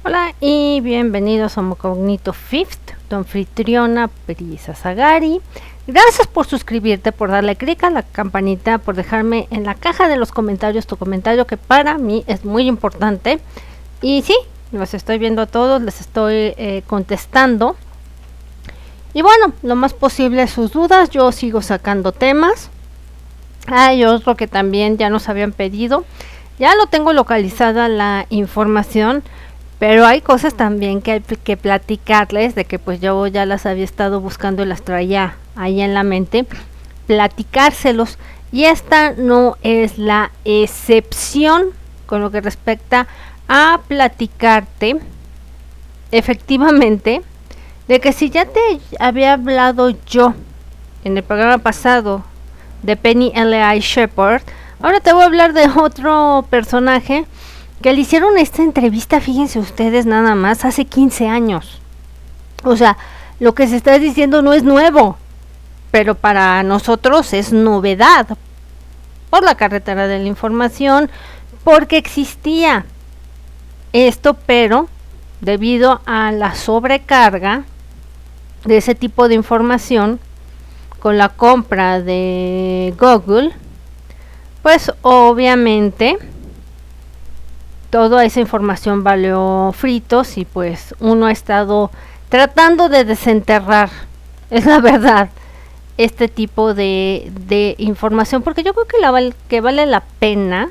Hola y bienvenidos a Mocognito Fifth, tu anfitriona Prisa Sagari. Gracias por suscribirte, por darle clic a la campanita, por dejarme en la caja de los comentarios tu comentario, que para mí es muy importante. Y sí, los estoy viendo a todos, les estoy contestando. Y bueno, lo más posible sus dudas, yo sigo sacando temas. Hay otro que también ya nos habían pedido. Ya lo tengo localizada la información, pero hay cosas también que hay que platicarles, de que pues yo ya las había estado buscando y las traía ahí en la mente, platicárselos, y esta no es la excepción con lo que respecta a platicarte efectivamente de que si ya te había hablado yo en el programa pasado de Penny L.I. Shepherd, ahora te voy a hablar de otro personaje que le hicieron esta entrevista, fíjense ustedes nada más, hace 15 años. O sea, lo que se está diciendo no es nuevo, pero para nosotros es novedad, por la carretera de la información, porque existía esto, pero debido a la sobrecarga de ese tipo de información con la compra de Google, pues obviamente toda esa información valió fritos, y pues uno ha estado tratando de desenterrar, es la verdad, este tipo de información, porque yo creo que vale la pena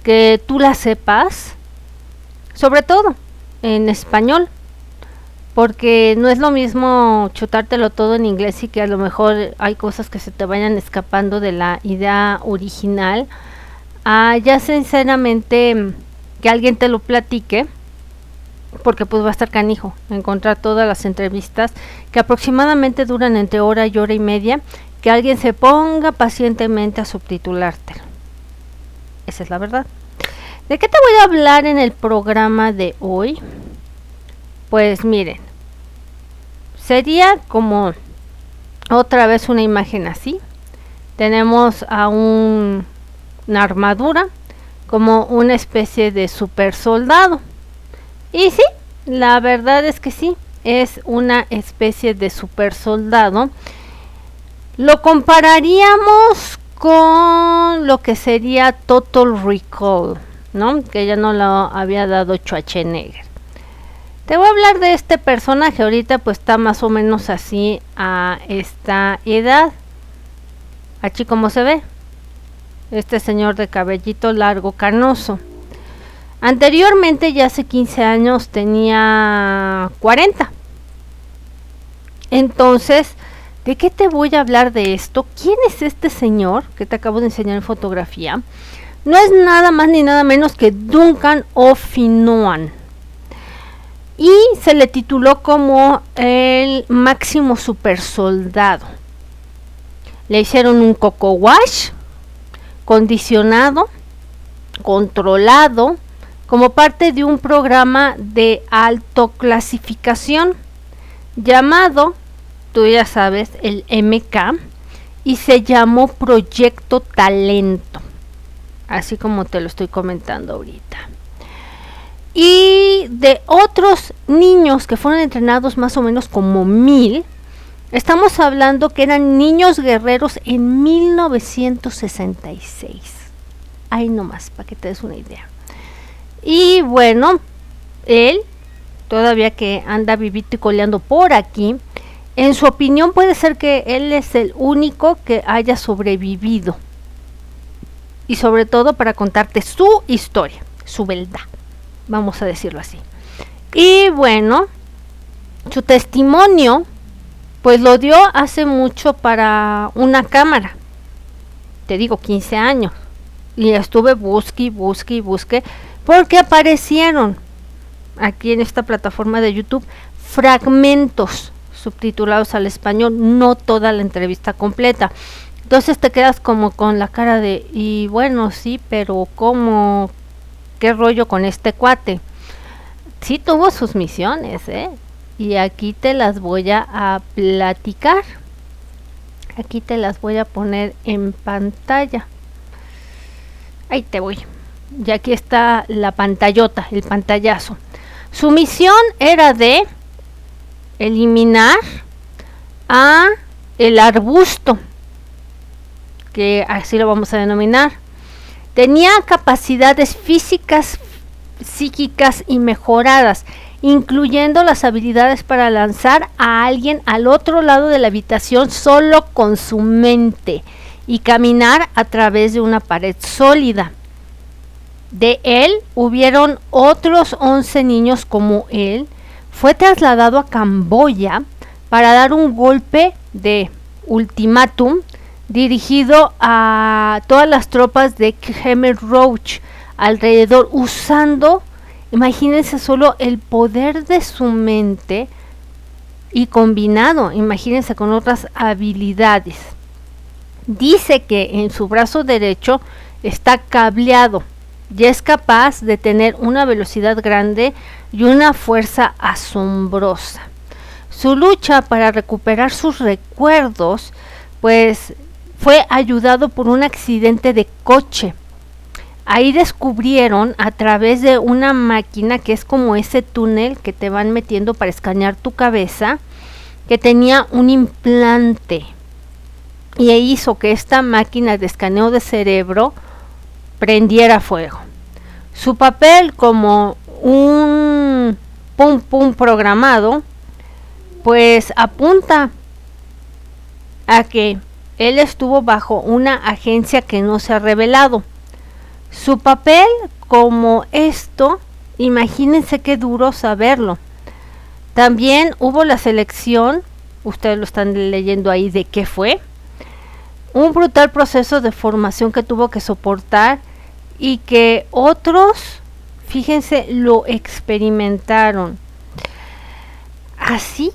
que tú la sepas, sobre todo en español, porque no es lo mismo chutártelo todo en inglés y que a lo mejor hay cosas que se te vayan escapando de la idea original, ya sinceramente que alguien te lo platique, porque pues va a estar canijo encontrar todas las entrevistas que aproximadamente duran entre hora y hora y media, que alguien se ponga pacientemente a subtitulártelo. Esa es la verdad. ¿De qué te voy a hablar en el programa de hoy? Pues miren, sería como otra vez una imagen así. Tenemos a una armadura como una especie de super soldado, y sí, la verdad es que sí, es una especie de super soldado. Lo compararíamos con lo que sería Total Recall, ¿no? Que ya no lo había dado Schwarzenegger. Te voy a hablar de este personaje. Ahorita pues está más o menos así a esta edad, así como se ve este señor de cabellito largo canoso. Anteriormente, ya hace 15 años, tenía 40. Entonces, ¿de qué te voy a hablar de esto? ¿Quién es este señor que te acabo de enseñar en fotografía? No es nada más ni nada menos que Duncan O'Finoan, y se le tituló como el máximo super soldado. Le hicieron un coco wash condicionado, controlado, como parte de un programa de autoclasificación llamado, tú ya sabes, el MK, y se llamó Proyecto Talento, así como te lo estoy comentando ahorita. Y de otros niños que fueron entrenados, más o menos como 1000, estamos hablando que eran niños guerreros en 1966. Ahí nomás, para que te des una idea. Y bueno, él, todavía que anda vivito y coleando por aquí, en su opinión puede ser que él es el único que haya sobrevivido. Y sobre todo para contarte su historia, su verdad, vamos a decirlo así. Y bueno, su testimonio pues lo dio hace mucho para una cámara. Te digo, 15 años. Y estuve busque, porque aparecieron aquí en esta plataforma de YouTube fragmentos subtitulados al español, no toda la entrevista completa. Entonces te quedas como con la cara de, y bueno, sí, pero ¿cómo? ¿Qué rollo con este cuate? Sí tuvo sus misiones, y aquí te las voy a platicar. Aquí te las voy a poner en pantalla. Ahí te voy. Y aquí está la pantallota, el pantallazo. Su misión era de eliminar a el arbusto, que así lo vamos a denominar. Tenía capacidades físicas, psíquicas y mejoradas, incluyendo las habilidades para lanzar a alguien al otro lado de la habitación solo con su mente y caminar a través de una pared sólida. De él hubieron otros 11 niños como él. Fue trasladado a Camboya para dar un golpe de ultimátum dirigido a todas las tropas de Khmer Rouge alrededor, usando, imagínense solo el poder de su mente y combinado, imagínense, con otras habilidades. Dice que en su brazo derecho está cableado y es capaz de tener una velocidad grande y una fuerza asombrosa. Su lucha para recuperar sus recuerdos, pues, fue ayudado por un accidente de coche. Ahí descubrieron a través de una máquina que es como ese túnel que te van metiendo para escanear tu cabeza, que tenía un implante y hizo que esta máquina de escaneo de cerebro prendiera fuego. Su papel como un pum pum programado, pues apunta a que él estuvo bajo una agencia que no se ha revelado. Su papel como esto, imagínense qué duro saberlo. También hubo la selección, ustedes lo están leyendo ahí de qué fue, un brutal proceso de formación que tuvo que soportar y que otros, fíjense, lo experimentaron. Así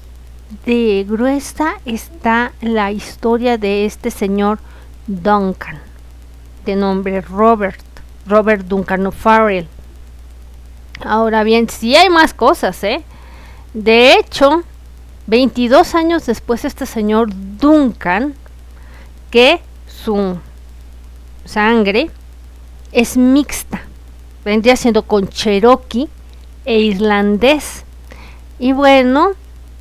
de gruesa está la historia de este señor Duncan, de nombre Robert Duncan O'Farrell. Ahora bien, sí hay más cosas, De hecho, 22 años después, este señor Duncan, que su sangre es mixta, vendría siendo con cherokee e irlandés, y bueno,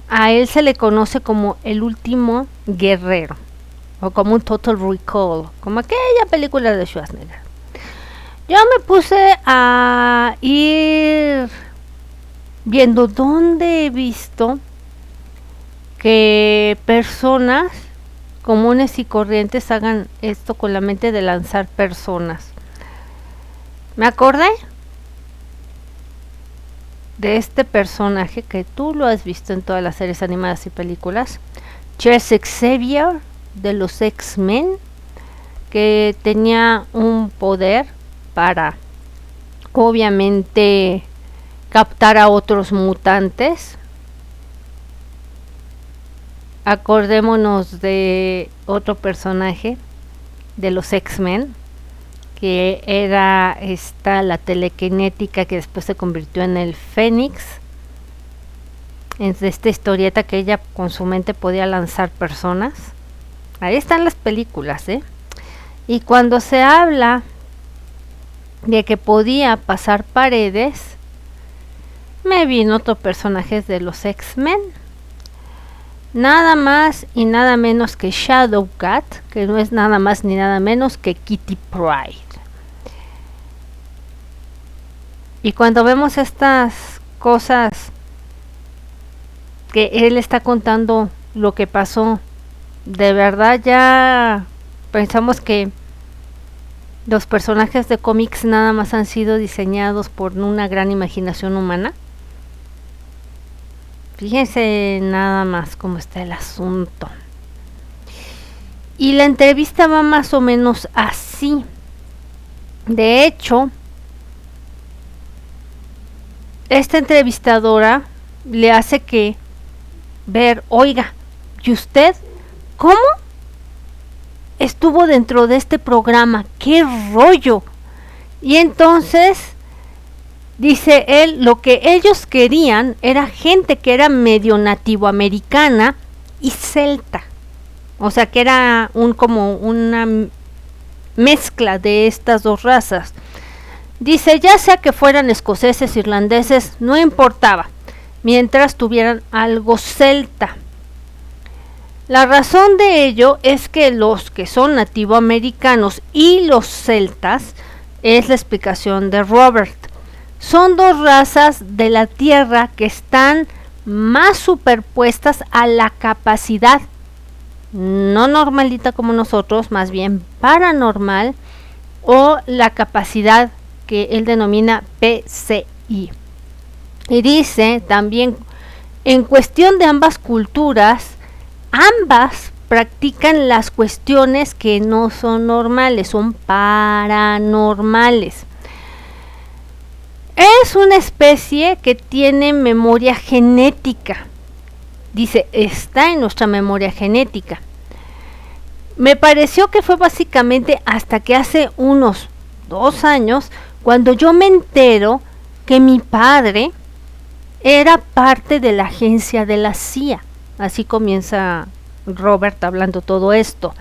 a él se le conoce como el último guerrero, o como un Total Recall, como aquella película de Schwarzenegger. Yo me puse a ir viendo dónde he visto que personas comunes y corrientes hagan esto con la mente de lanzar personas. Me acordé de este personaje que tú lo has visto en todas las series animadas y películas, Charles Xavier de los X-Men, que tenía un poder para, obviamente, captar a otros mutantes. Acordémonos de otro personaje de los X-Men, que era la telequinética, que después se convirtió en el Fénix, en esta historieta que ella con su mente podía lanzar personas. Ahí están las películas, Y cuando se habla de que podía pasar paredes, me vino otro personaje de los X-Men, nada más y nada menos que Shadowcat, que no es nada más ni nada menos que Kitty Pryde. Y cuando vemos estas cosas que él está contando lo que pasó, de verdad ya pensamos que los personajes de cómics nada más han sido diseñados por una gran imaginación humana. Fíjense nada más cómo está el asunto. Y la entrevista va más o menos así. De hecho, esta entrevistadora le hace que ver, oiga, ¿y usted cómo estuvo dentro de este programa? ¡Qué rollo! Y entonces dice él, lo que ellos querían era gente que era medio nativoamericana y celta, o sea que era como una mezcla de estas dos razas. Dice, ya sea que fueran escoceses, irlandeses, no importaba, mientras tuvieran algo celta. La razón de ello es que los que son nativoamericanos y los celtas, es la explicación de Robert, son dos razas de la Tierra que están más superpuestas a la capacidad, no normalita como nosotros, más bien paranormal, o la capacidad que él denomina PCI. Y dice también, en cuestión de ambas culturas, ambas practican las cuestiones que no son normales, son paranormales. Es una especie que tiene memoria genética. Dice, está en nuestra memoria genética. Me pareció que fue básicamente hasta que hace unos 2 años cuando yo me entero que mi padre era parte de la agencia de la CIA. Así comienza Robert hablando todo esto.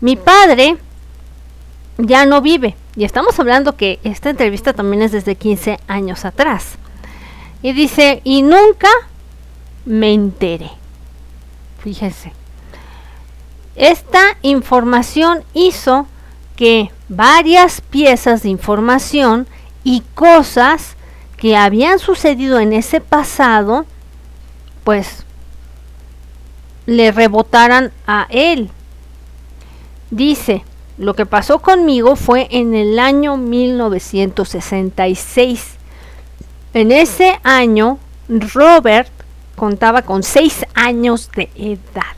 Mi padre ya no vive, y estamos hablando que esta entrevista también es desde 15 años atrás. Y dice, y nunca me enteré. Fíjense. Esta información hizo que varias piezas de información y cosas que habían sucedido en ese pasado, pues le rebotaran a él. Dice, lo que pasó conmigo fue en el año 1966. En ese año, Robert contaba con 6 años de edad.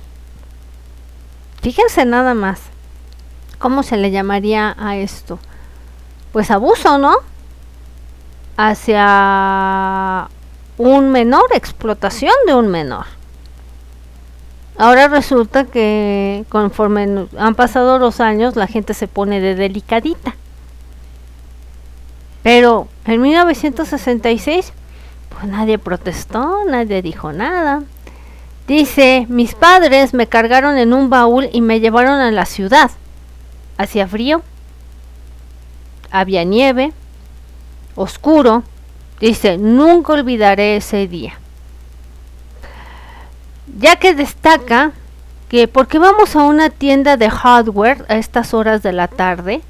Fíjense nada más, ¿cómo se le llamaría a esto? Pues abuso, ¿no? Hacia un menor, explotación de un menor. Ahora resulta que conforme han pasado los años, la gente se pone de delicadita. Pero en 1966, pues nadie protestó, nadie dijo nada. Dice, mis padres me cargaron en un baúl y me llevaron a la ciudad. Hacía frío, había nieve, oscuro. Dice, nunca olvidaré ese día. Ya que destaca que porque vamos a una tienda de hardware a estas horas de la tarde,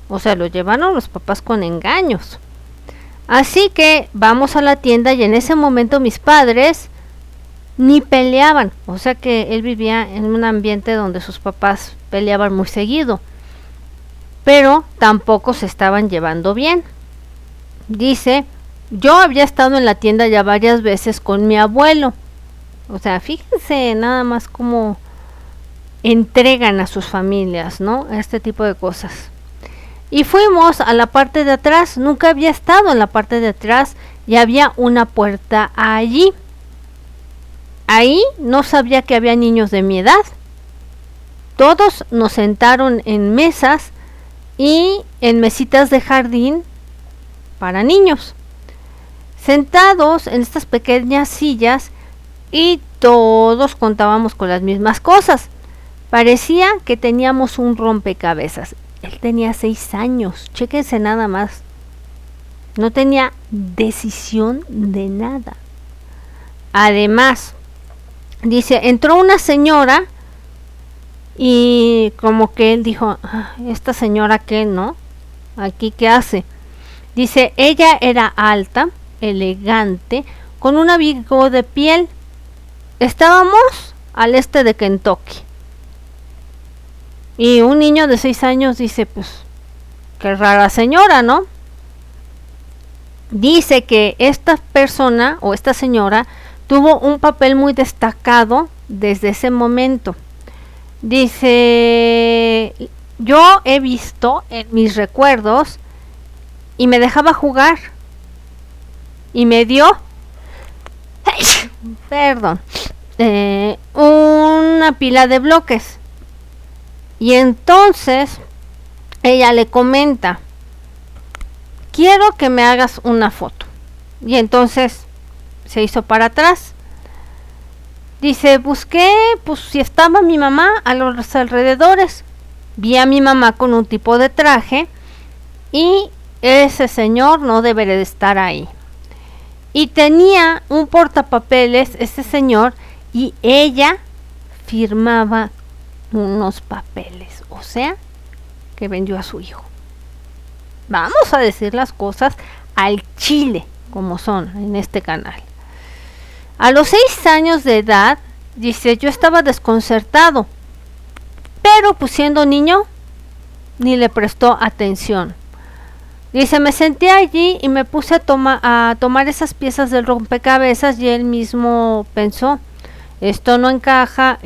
o sea, lo llevaron los papás con engaños. Así que vamos a la tienda y en ese momento mis padres ni peleaban, o sea que él vivía en un ambiente donde sus papás peleaban muy seguido, pero tampoco se estaban llevando bien. Dice, yo había estado en la tienda ya varias veces con mi abuelo. O sea, fíjense nada más cómo entregan a sus familias, ¿no? Este tipo de cosas. Y fuimos a la parte de atrás, nunca había estado en la parte de atrás y había una puerta allí. Ahí no sabía que había niños de mi edad. Todos nos sentaron en mesas y en mesitas de jardín para niños. Sentados en estas pequeñas sillas y todos contábamos con las mismas cosas. Parecía que teníamos un rompecabezas. Él tenía 6 años, chéquense nada más. No tenía decisión de nada. Además, dice, entró una señora y como que él dijo, ¿esta señora qué, no? ¿Aquí qué hace? Dice, ella era alta, elegante, con un abrigo de piel. Estábamos al este de Kentucky. Y un niño de 6 años dice, pues, qué rara señora, ¿no? Dice que esta persona o esta señora tuvo un papel muy destacado desde ese momento. Dice, yo he visto en mis recuerdos y me dejaba jugar y me dio perdón, una pila de bloques. Y entonces ella le comenta, quiero que me hagas una foto. Y entonces se hizo para atrás. Dice, busqué, pues si estaba mi mamá a los alrededores. Vi a mi mamá con un tipo de traje y ese señor no debería de estar ahí. Y tenía un portapapeles ese señor y ella firmaba unos papeles, o sea, que vendió a su hijo. Vamos a decir las cosas al chile, como son en este canal. A los 6 años de edad, dice, yo estaba desconcertado, pero pues siendo niño, ni le prestó atención. Dice, me senté allí y me puse a tomar esas piezas del rompecabezas y él mismo pensó, esto no encaja,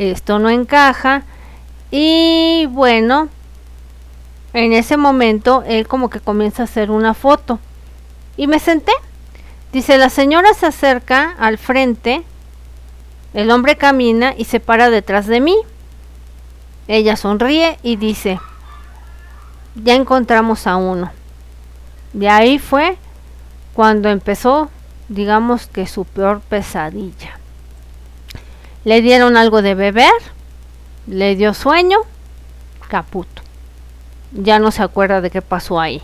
y bueno, en ese momento él como que comienza a hacer una foto y me senté. Dice, la señora se acerca al frente, el hombre camina y se para detrás de mí. Ella sonríe y dice, ya encontramos a uno. De ahí fue cuando empezó, digamos que su peor pesadilla. Le dieron algo de beber, le dio sueño, caput. Ya no se acuerda de qué pasó ahí.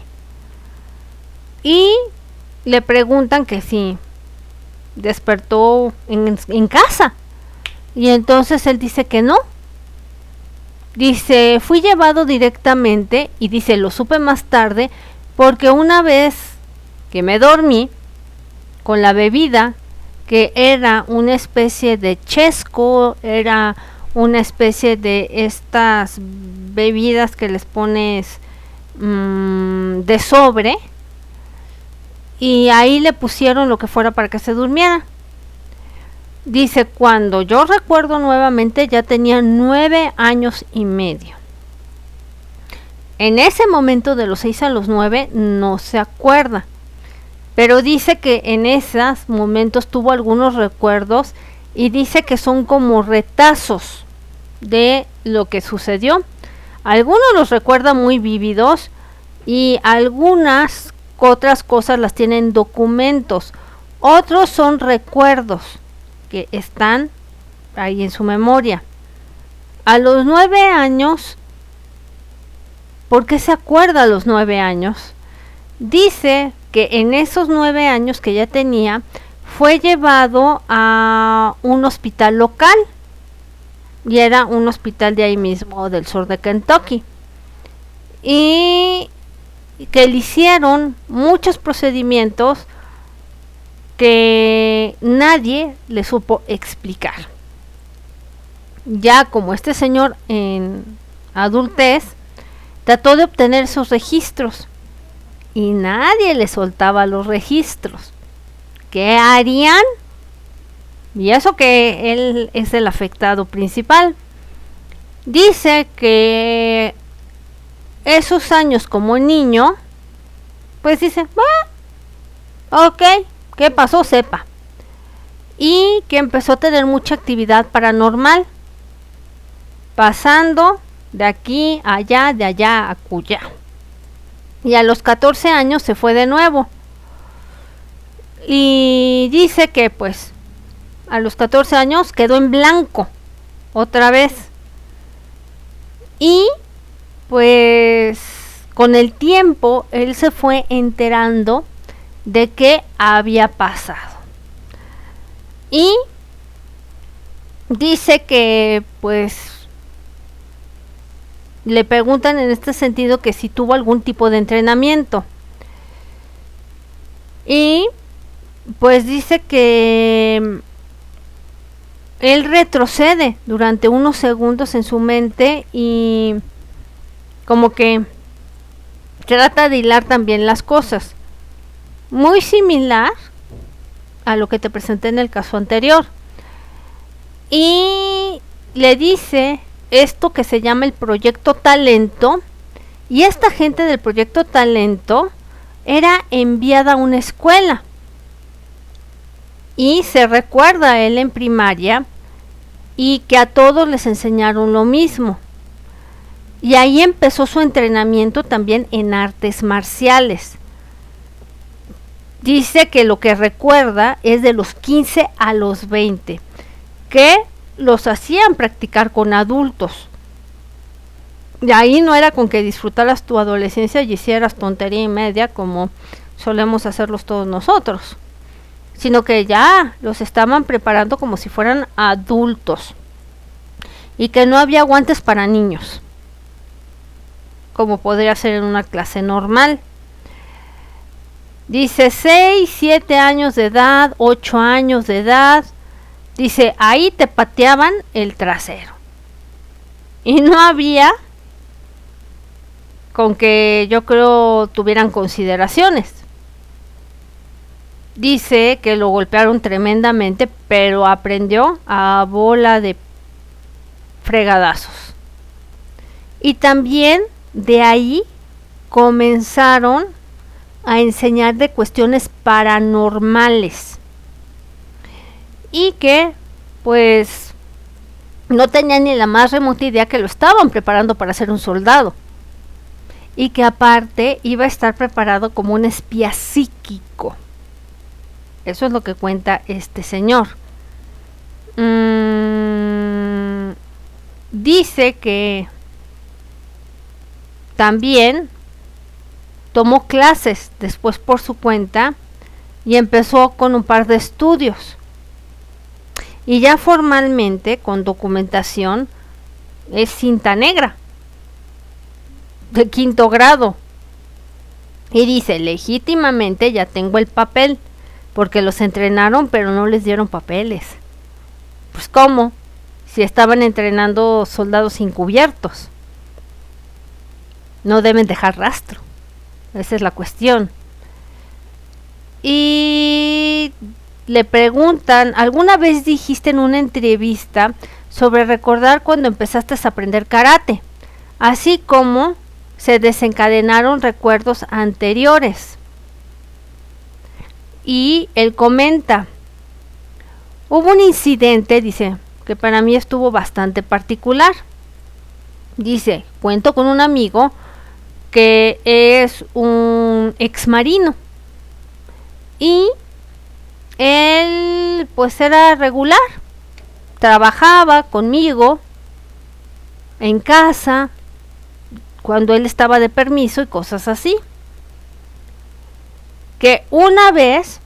Y le preguntan que si despertó en casa. Y entonces él dice que no. Dice, fui llevado directamente, y dice, lo supe más tarde, porque una vez que me dormí con la bebida, que era una especie de chesco, era una especie de estas bebidas que les pones de sobre, y ahí le pusieron lo que fuera para que se durmiera. Dice, cuando yo recuerdo nuevamente ya tenía 9 años y medio. En ese momento de los 6 a los 9 no se acuerda, pero dice que en esos momentos tuvo algunos recuerdos y dice que son como retazos de lo que sucedió. Algunos los recuerda muy vívidos y algunas otras cosas las tienen documentos. Otros son recuerdos que están ahí en su memoria. A los 9 años, ¿por qué se acuerda a los 9 años? Dice que en esos 9 años que ya tenía, fue llevado a un hospital local. Y era un hospital de ahí mismo, del sur de Kentucky. Y que le hicieron muchos procedimientos que nadie le supo explicar. Ya como este señor en adultez trató de obtener esos registros y nadie le soltaba los registros. ¿Qué harían? Y eso que él es el afectado principal. Dice que esos años como niño, pues dice, ok, ¿qué pasó? Sepa. Y que empezó a tener mucha actividad paranormal, pasando de aquí a allá, de allá a acullá. Y a los 14 años se fue de nuevo. Y dice que pues a los 14 años quedó en blanco otra vez. Y pues con el tiempo él se fue enterando de qué había pasado. Y dice que pues le preguntan en este sentido que si tuvo algún tipo de entrenamiento. Y pues dice que él retrocede durante unos segundos en su mente y como que trata de hilar también las cosas. Muy similar a lo que te presenté en el caso anterior. Y le dice esto que se llama el Proyecto Talento, y esta gente del Proyecto Talento era enviada a una escuela y se recuerda a él en primaria y que a todos les enseñaron lo mismo, y ahí empezó su entrenamiento también en artes marciales. Dice que lo que recuerda es de los 15 a los 20, que los hacían practicar con adultos. Y ahí no era con que disfrutaras tu adolescencia y hicieras tontería y media como solemos hacerlos todos nosotros, sino que ya los estaban preparando como si fueran adultos y que no había guantes para niños, como podría ser en una clase normal. Dice 6, 7 años de edad, 8 años de edad. Dice, ahí te pateaban el trasero. Y no había con que yo creo tuvieran consideraciones. Dice que lo golpearon tremendamente, pero aprendió a bola de fregadazos. Y también de ahí comenzaron a enseñar de cuestiones paranormales. Y que pues no tenía ni la más remota idea que lo estaban preparando para ser un soldado. Y que aparte iba a estar preparado como un espía psíquico. Eso es lo que cuenta este señor. Dice que también tomó clases después por su cuenta y empezó con un par de estudios. Y ya formalmente, con documentación, es cinta negra de 5º grado. Y dice, legítimamente ya tengo el papel, porque los entrenaron pero no les dieron papeles. Pues ¿cómo? Si estaban entrenando soldados encubiertos. No deben dejar rastro. Esa es la cuestión. Y le preguntan, ¿alguna vez dijiste en una entrevista sobre recordar cuando empezaste a aprender karate? Así como se desencadenaron recuerdos anteriores. Y él comenta, hubo un incidente, dice, que para mí estuvo bastante particular. Dice, cuento con un amigo que es un ex marino y él pues era regular, trabajaba conmigo en casa cuando él estaba de permiso y cosas así. Que una vez,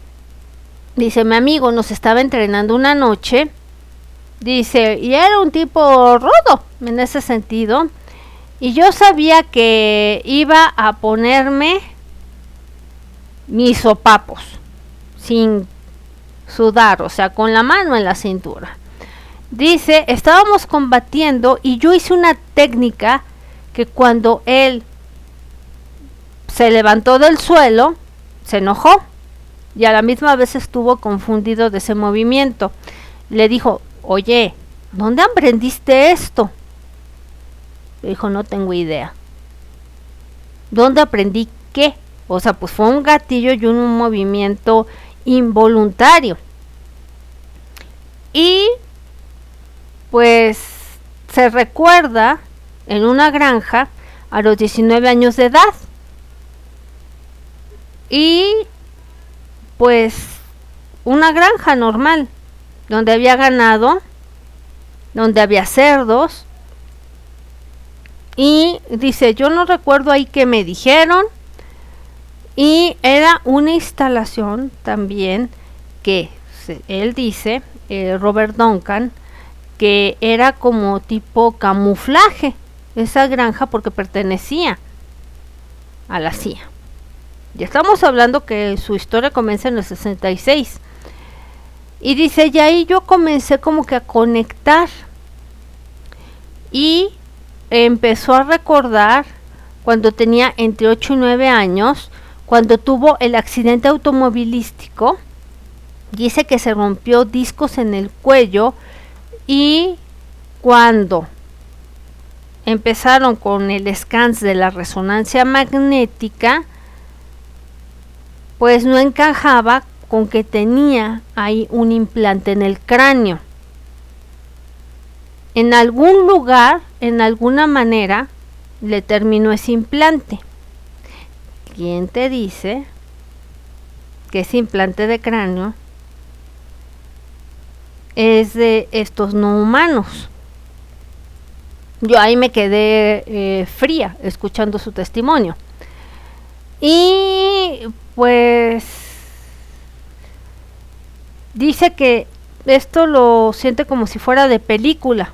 dice, mi amigo nos estaba entrenando una noche, dice, y era un tipo rudo en ese sentido, y yo sabía que iba a ponerme mis sopapos sin sudar, o sea, con la mano en la cintura. Dice, estábamos combatiendo y yo hice una técnica que cuando él se levantó del suelo, se enojó y a la misma vez estuvo confundido de ese movimiento. Le dijo, oye, ¿dónde aprendiste esto? Le dijo, no tengo idea. ¿Dónde aprendí qué? O sea, pues fue un gatillo y un movimiento involuntario. Y pues se recuerda en una granja a los 19 años de edad. Y pues una granja normal, donde había ganado, donde había cerdos. Y dice, yo no recuerdo ahí qué me dijeron. Y era una instalación también que él dice, Robert Duncan, que era como tipo camuflaje esa granja porque pertenecía a la CIA. Ya estamos hablando que su historia comienza en el 66. Y dice, y ahí yo comencé como que a conectar. Y empezó a recordar cuando tenía entre 8 y 9 años, cuando tuvo el accidente automovilístico. Dice que se rompió discos en el cuello y cuando empezaron con el scan de la resonancia magnética, pues no encajaba con que tenía ahí un implante en el cráneo. En algún lugar, en alguna manera, le terminó ese implante. ¿Quién te dice que ese implante de cráneo es de estos no humanos? yo ahí me quedé fría escuchando su testimonio. Y pues dice que esto lo siente como si fuera de película.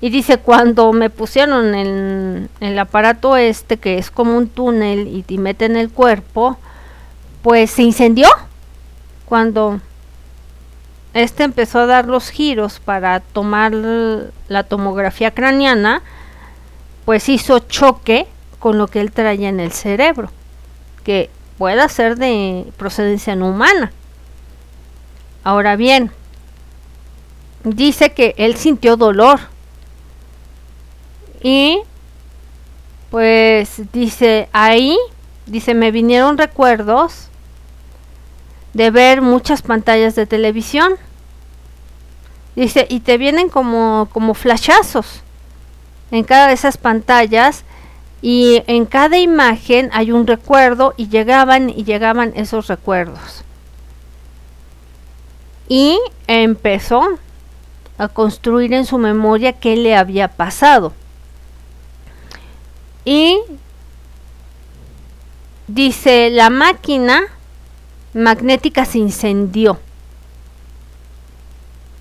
Y dice, cuando me pusieron el aparato que es como un túnel y te meten el cuerpo, pues se incendió. Cuando empezó a dar los giros para tomar la tomografía craneana, pues hizo choque con lo que él traía en el cerebro, que pueda ser de procedencia no humana. Ahora bien, dice que él sintió dolor y pues dice, me vinieron recuerdos de ver muchas pantallas de televisión. Dice, y te vienen como flashazos en cada de esas pantallas, y en cada imagen hay un recuerdo, y llegaban esos recuerdos. Y empezó a construir en su memoria qué le había pasado. Y dice, la máquina magnética se incendió.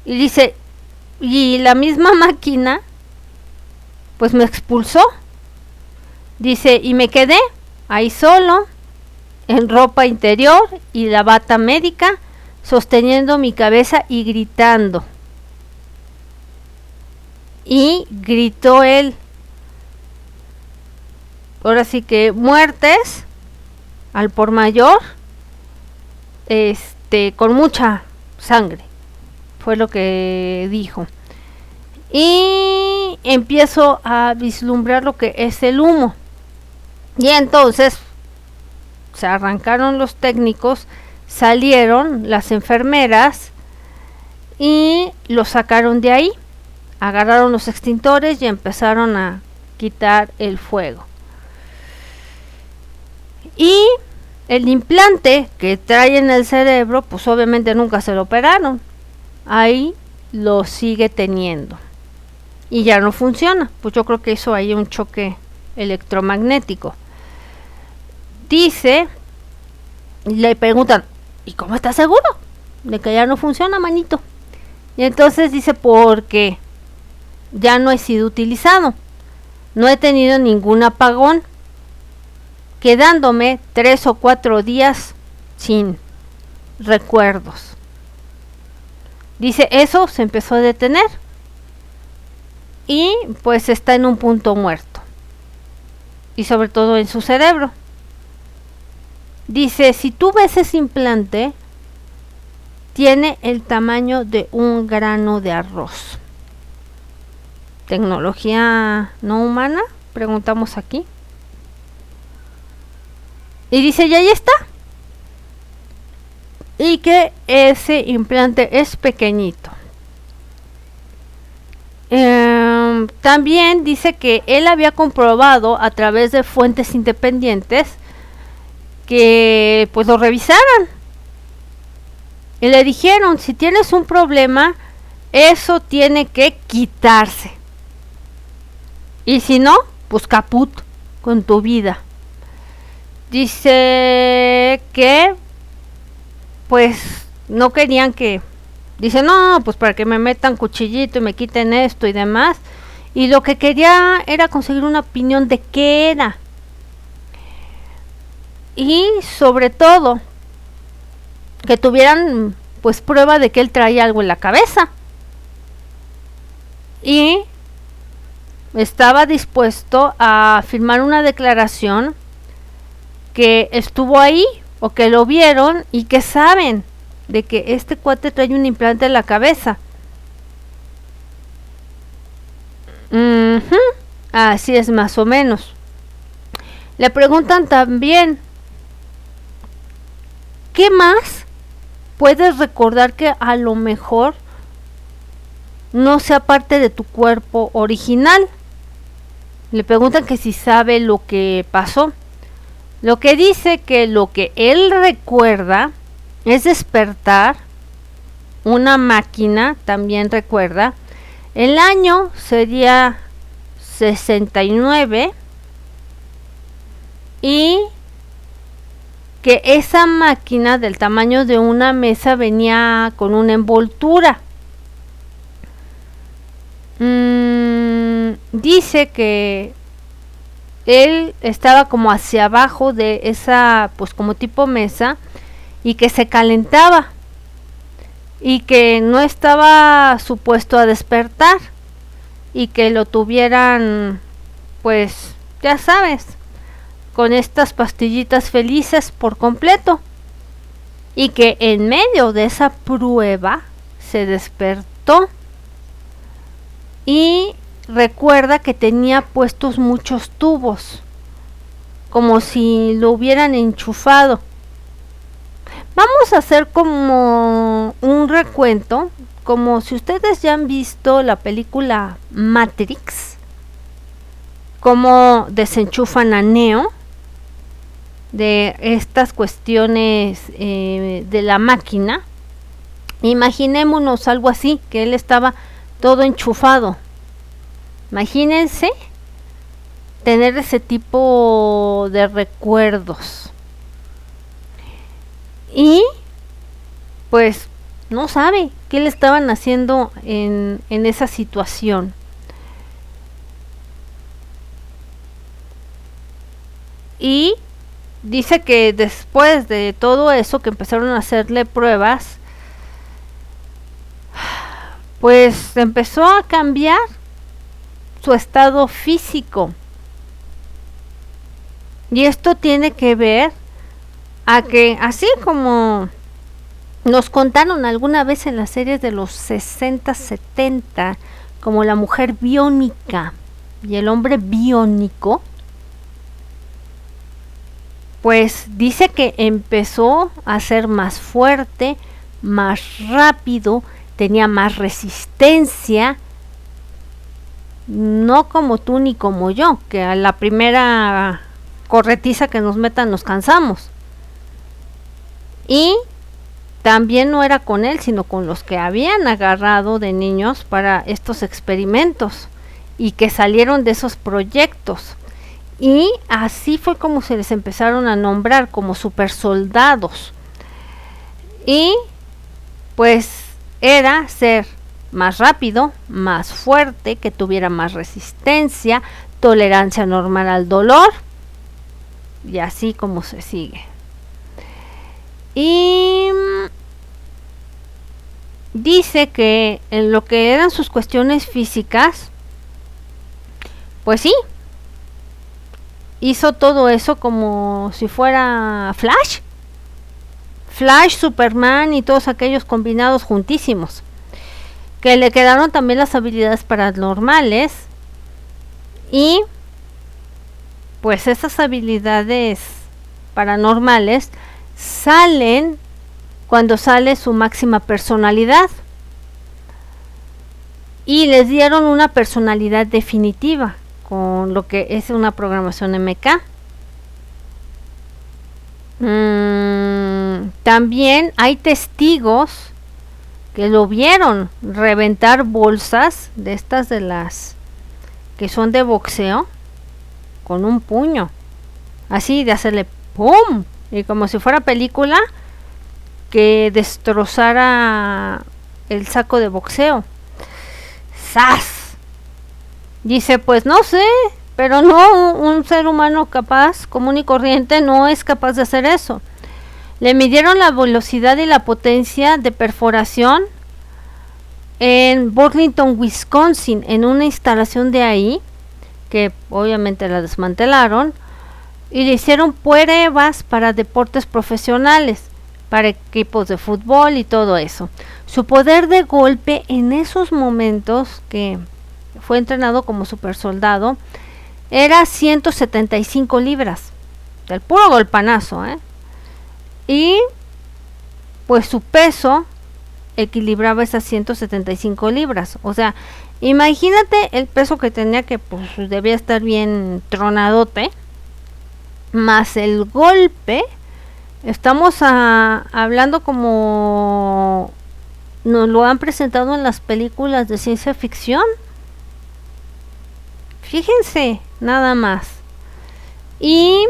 Y dice, y la misma máquina pues me expulsó. Dice, y me quedé ahí solo, en ropa interior y la bata médica, sosteniendo mi cabeza y gritando. Y gritó él, ahora sí que muertes al por mayor, con mucha sangre, fue lo que dijo. Y empiezo a vislumbrar lo que es el humo. Y entonces se arrancaron los técnicos, salieron las enfermeras y lo sacaron de ahí. Agarraron los extintores y empezaron a quitar el fuego. Y el implante que trae en el cerebro, pues obviamente nunca se lo operaron. Ahí lo sigue teniendo. Y ya no funciona. Pues yo creo que hizo ahí un choque electromagnético. Dice, le preguntan, ¿y cómo estás seguro de que ya no funciona, manito? Y entonces dice, porque ya no he sido utilizado, no he tenido ningún apagón, quedándome 3 o 4 días sin recuerdos. Dice, eso se empezó a detener y pues está en un punto muerto, y sobre todo en su cerebro. Dice, si tú ves ese implante, tiene el tamaño de un grano de arroz. ¿Tecnología no humana?, preguntamos aquí. Y dice, y ahí está. Y que ese implante es pequeñito. También dice que él había comprobado a través de fuentes independientes que pues lo revisaran. Y le dijeron, si tienes un problema, eso tiene que quitarse. Y si no, pues caput con tu vida. Dice que pues no querían que, dice, no, pues para que me metan cuchillito y me quiten esto y demás. Y lo que quería era conseguir una opinión de qué era. Y sobre todo que tuvieran pues prueba de que él traía algo en la cabeza. Y estaba dispuesto a firmar una declaración que estuvo ahí o que lo vieron y que saben de que este cuate trae un implante en la cabeza. Así es, más o menos. Le preguntan también, ¿qué más puedes recordar que a lo mejor no sea parte de tu cuerpo original? Le preguntan que si sabe lo que pasó. Lo que dice que lo que él recuerda es despertar una máquina, también recuerda, El año sería 69 y que esa máquina del tamaño de una mesa venía con una envoltura. Dice que él estaba como hacia abajo de esa, pues como tipo mesa, y que se calentaba y que no estaba supuesto a despertar y que lo tuvieran, pues ya sabes, con estas pastillitas felices por completo, y que en medio de esa prueba se despertó y recuerda que tenía puestos muchos tubos, como si lo hubieran enchufado. Vamos a hacer como un recuento, como si ustedes ya han visto la película Matrix, cómo desenchufan a Neo de estas cuestiones de la máquina. Imaginémonos algo así, que él estaba todo enchufado. Imagínense tener ese tipo de recuerdos. Y pues no sabe qué le estaban haciendo en esa situación. Y dice que después de todo eso, que empezaron a hacerle pruebas, pues empezó a cambiar su estado físico. Y esto tiene que ver a que, así como nos contaron alguna vez en las series de los 60, 70, como la mujer biónica y el hombre biónico, pues dice que empezó a ser más fuerte, más rápido, tenía más resistencia, no como tú ni como yo, que a la primera corretiza que nos metan nos cansamos. Y también no era con él, sino con los que habían agarrado de niños para estos experimentos y que salieron de esos proyectos. Y así fue como se les empezaron a nombrar como supersoldados. Y pues era ser más rápido, más fuerte, que tuviera más resistencia, tolerancia normal al dolor, y así como se sigue. Y dice que en lo que eran sus cuestiones físicas, pues sí, hizo todo eso como si fuera Flash, Superman y todos aquellos combinados juntísimos, que le quedaron también las habilidades paranormales. Y pues esas habilidades paranormales salen cuando sale su máxima personalidad, y les dieron una personalidad definitiva con lo que es una programación MK. También hay testigos que lo vieron reventar bolsas de estas, de las que son de boxeo, con un puño, así de hacerle ¡pum! Y como si fuera película, que destrozara el saco de boxeo. ¡Sas! Dice, pues no sé, pero no, un ser humano capaz, común y corriente, no es capaz de hacer eso. Le midieron la velocidad y la potencia de perforación en Burlington, Wisconsin, en una instalación de ahí, que obviamente la desmantelaron, y le hicieron pruebas para deportes profesionales, para equipos de fútbol y todo eso. Su poder de golpe en esos momentos, que fue entrenado como super soldado, era 175 libras, del puro golpanazo, y pues su peso equilibraba esas 175 libras. O sea, imagínate el peso que tenía, que pues debía estar bien tronadote, más el golpe. Estamos hablando como nos lo han presentado en las películas de ciencia ficción. Fíjense, nada más. Y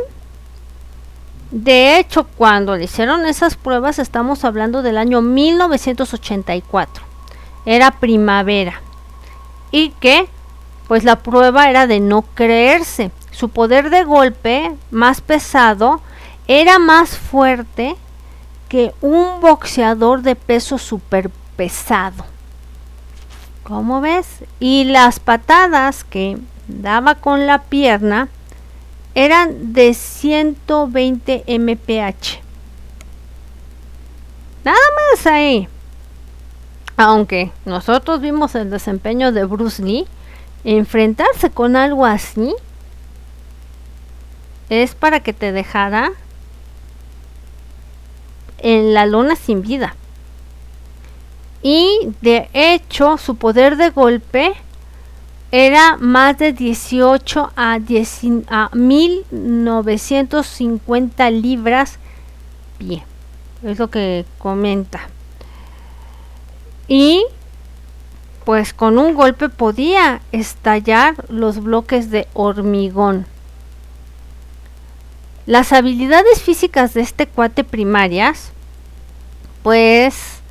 de hecho, cuando le hicieron esas pruebas, estamos hablando del año 1984. Era primavera. Y que, pues la prueba era de no creerse. Su poder de golpe, más pesado, era más fuerte que un boxeador de peso súper pesado. ¿Cómo ves? Y las patadas que daba con la pierna eran de 120 mph. Nada más ahí. Aunque nosotros vimos el desempeño de Bruce Lee, enfrentarse con algo así es para que te dejara en la lona sin vida. Y de hecho su poder de golpe era más de 18 a 1950 libras pie. Es lo que comenta. Y pues con un golpe podía estallar los bloques de hormigón. Las habilidades físicas de este cuate primarias, pues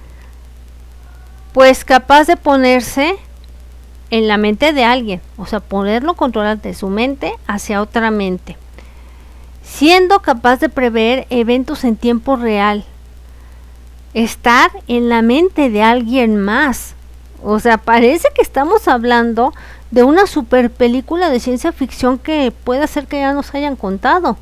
capaz de ponerse en la mente de alguien, o sea, poderlo controlar de su mente hacia otra mente, siendo capaz de prever eventos en tiempo real, estar en la mente de alguien más. O sea, parece que estamos hablando de una super película de ciencia ficción que puede ser que ya nos hayan contado.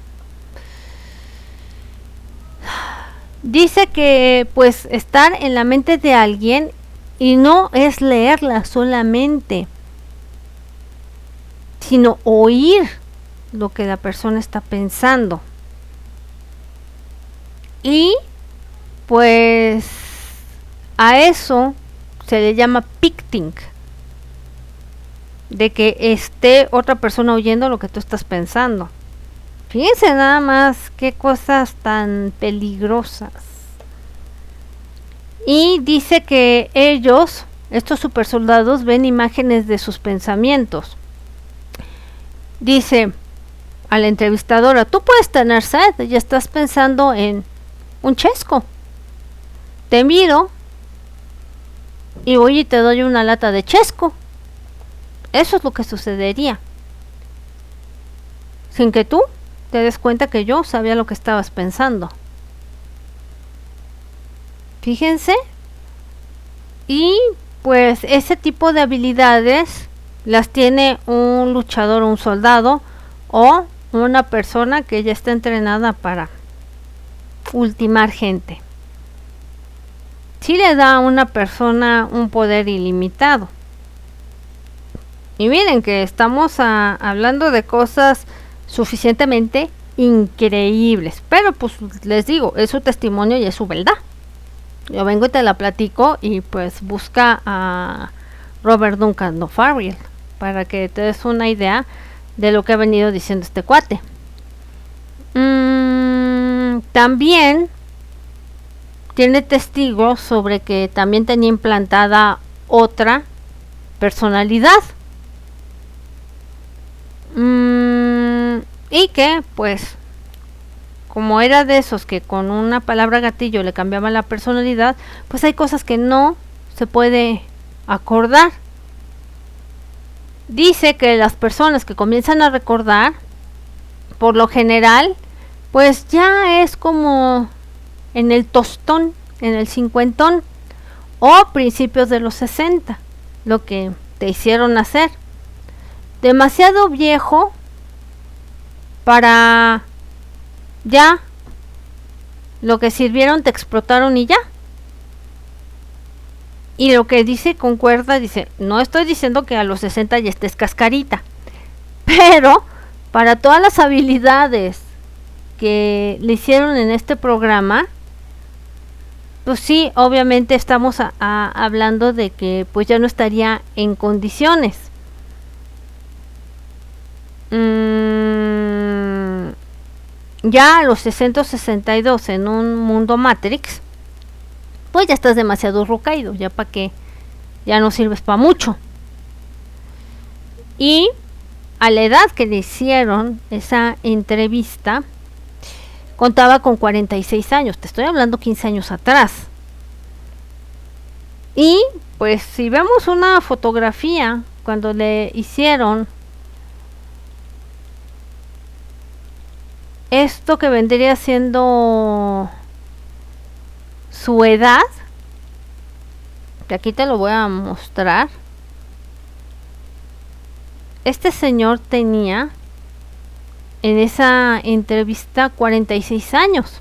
Dice que pues estar en la mente de alguien y no es leerla solamente, sino oír lo que la persona está pensando. Y pues a eso se le llama picting, de que esté otra persona oyendo lo que tú estás pensando. Fíjense nada más qué cosas tan peligrosas. Y dice que ellos, estos supersoldados, ven imágenes de sus pensamientos. Dice a la entrevistadora: tú puedes tener sed y estás pensando en un chesco. Te miro y voy y te doy una lata de chesco. Eso es lo que sucedería, sin que tú te des cuenta que yo sabía lo que estabas pensando. Fíjense. Y pues ese tipo de habilidades las tiene un luchador, un soldado o una persona que ya está entrenada para ultimar gente. Sí le da a una persona un poder ilimitado. Y miren que estamos hablando de cosas suficientemente increíbles. Pero pues les digo, es su testimonio y es su verdad. Yo vengo y te la platico y pues busca a Robert Duncan O'Farrill para que te des una idea de lo que ha venido diciendo este cuate. También tiene testigos sobre que también tenía implantada otra personalidad. Y que pues como era de esos que con una palabra gatillo le cambiaban la personalidad, pues hay cosas que no se puede acordar. Dice que las personas que comienzan a recordar, por lo general, pues ya es como en el tostón, en el cincuentón o principios de los 60, lo que te hicieron hacer. Demasiado viejo para ya lo que sirvieron te explotaron y ya. Y lo que dice concuerda, dice, no estoy diciendo que a los 60 ya estés cascarita, pero para todas las habilidades que le hicieron en este programa, pues sí, obviamente estamos hablando de que pues ya no estaría en condiciones. Ya a los 662 en un mundo Matrix, pues ya estás demasiado rucaído, ya para que ya no sirves para mucho. Y a la edad que le hicieron esa entrevista, contaba con 46 años, te estoy hablando 15 años atrás. Y pues si vemos una fotografía cuando le hicieron esto que vendría siendo su edad, que aquí te lo voy a mostrar. Este señor tenía en esa entrevista 46 años.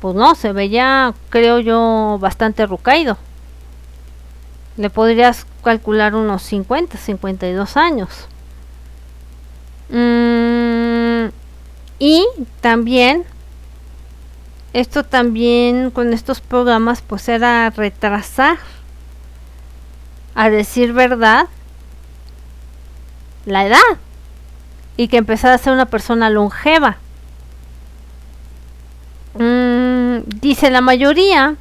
Pues no, se veía, creo yo, bastante rucaído. Le podrías calcular unos 50, 52 años. Y también, esto también con estos programas, pues era retrasar, a decir verdad, la edad. Y que empezara a ser una persona longeva. Dice, la mayoría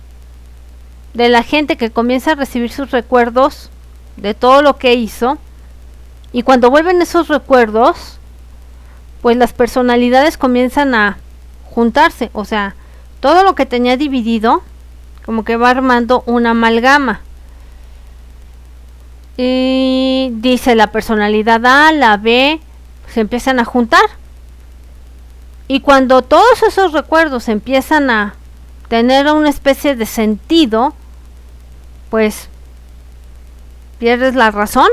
de la gente que comienza a recibir sus recuerdos de todo lo que hizo, y cuando vuelven esos recuerdos, pues las personalidades comienzan a juntarse, o sea, todo lo que tenía dividido, como que va armando una amalgama. Y dice, la personalidad A, la B, se empiezan a juntar. Y cuando todos esos recuerdos empiezan a tener una especie de sentido, pues pierdes la razón.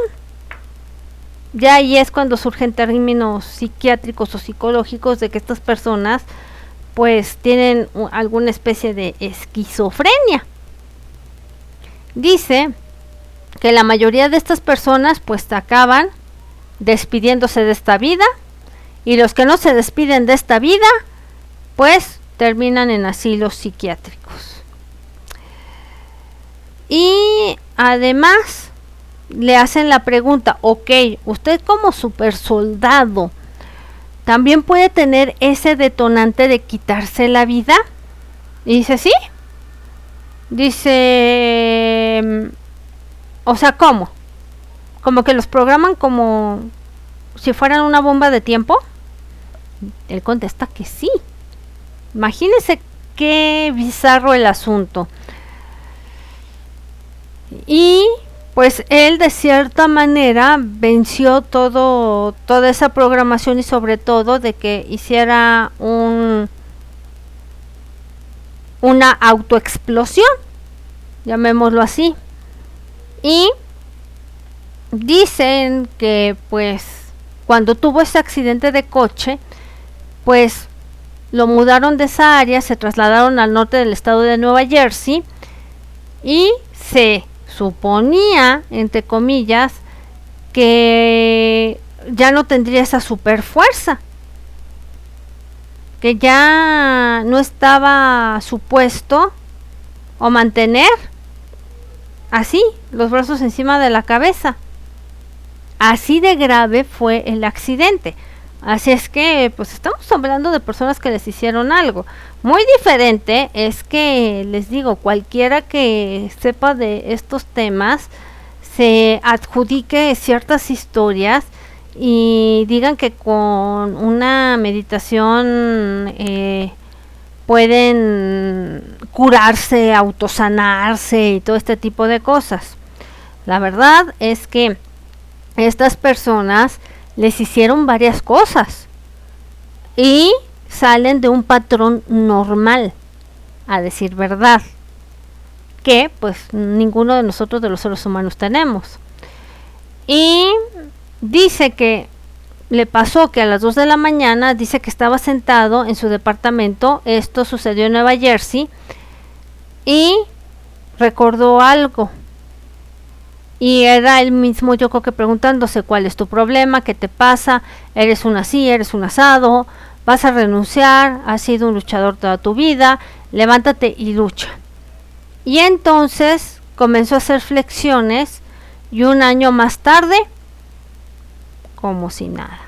Ya ahí es cuando surgen términos psiquiátricos o psicológicos de que estas personas pues tienen alguna especie de esquizofrenia. Dice que la mayoría de estas personas pues acaban despidiéndose de esta vida, y los que no se despiden de esta vida pues terminan en asilos psiquiátricos. Y además le hacen la pregunta, ok, usted como super soldado también puede tener ese detonante de quitarse la vida. Y dice, sí. Dice, o sea, ¿cómo? Como que los programan como si fueran una bomba de tiempo. Él contesta que sí. Imagínense qué bizarro el asunto. Y pues él de cierta manera venció toda esa programación, y sobre todo de que hiciera una autoexplosión, llamémoslo así. Y dicen que pues cuando tuvo ese accidente de coche, pues lo mudaron de esa área, se trasladaron al norte del estado de Nueva Jersey, y se suponía, entre comillas, que ya no tendría esa super fuerza, que ya no estaba supuesto o mantener así los brazos encima de la cabeza. Así de grave fue el accidente. Así es que pues estamos hablando de personas que les hicieron algo. Muy diferente es que, les digo, cualquiera que sepa de estos temas se adjudique ciertas historias y digan que con una meditación pueden curarse, autosanarse y todo este tipo de cosas. La verdad es que estas personas les hicieron varias cosas y salen de un patrón normal, a decir verdad, que pues ninguno de nosotros, de los seres humanos, tenemos. Y dice que le pasó que a las 2 de la mañana, dice que estaba sentado en su departamento, esto sucedió en Nueva Jersey, y recordó algo. Y era él mismo, yo creo que preguntándose, ¿cuál es tu problema? ¿Qué te pasa? ¿Eres un así? ¿Eres un asado? ¿Vas a renunciar? ¿Has sido un luchador toda tu vida? Levántate y lucha. Y entonces comenzó a hacer flexiones, y un año más tarde, como si nada.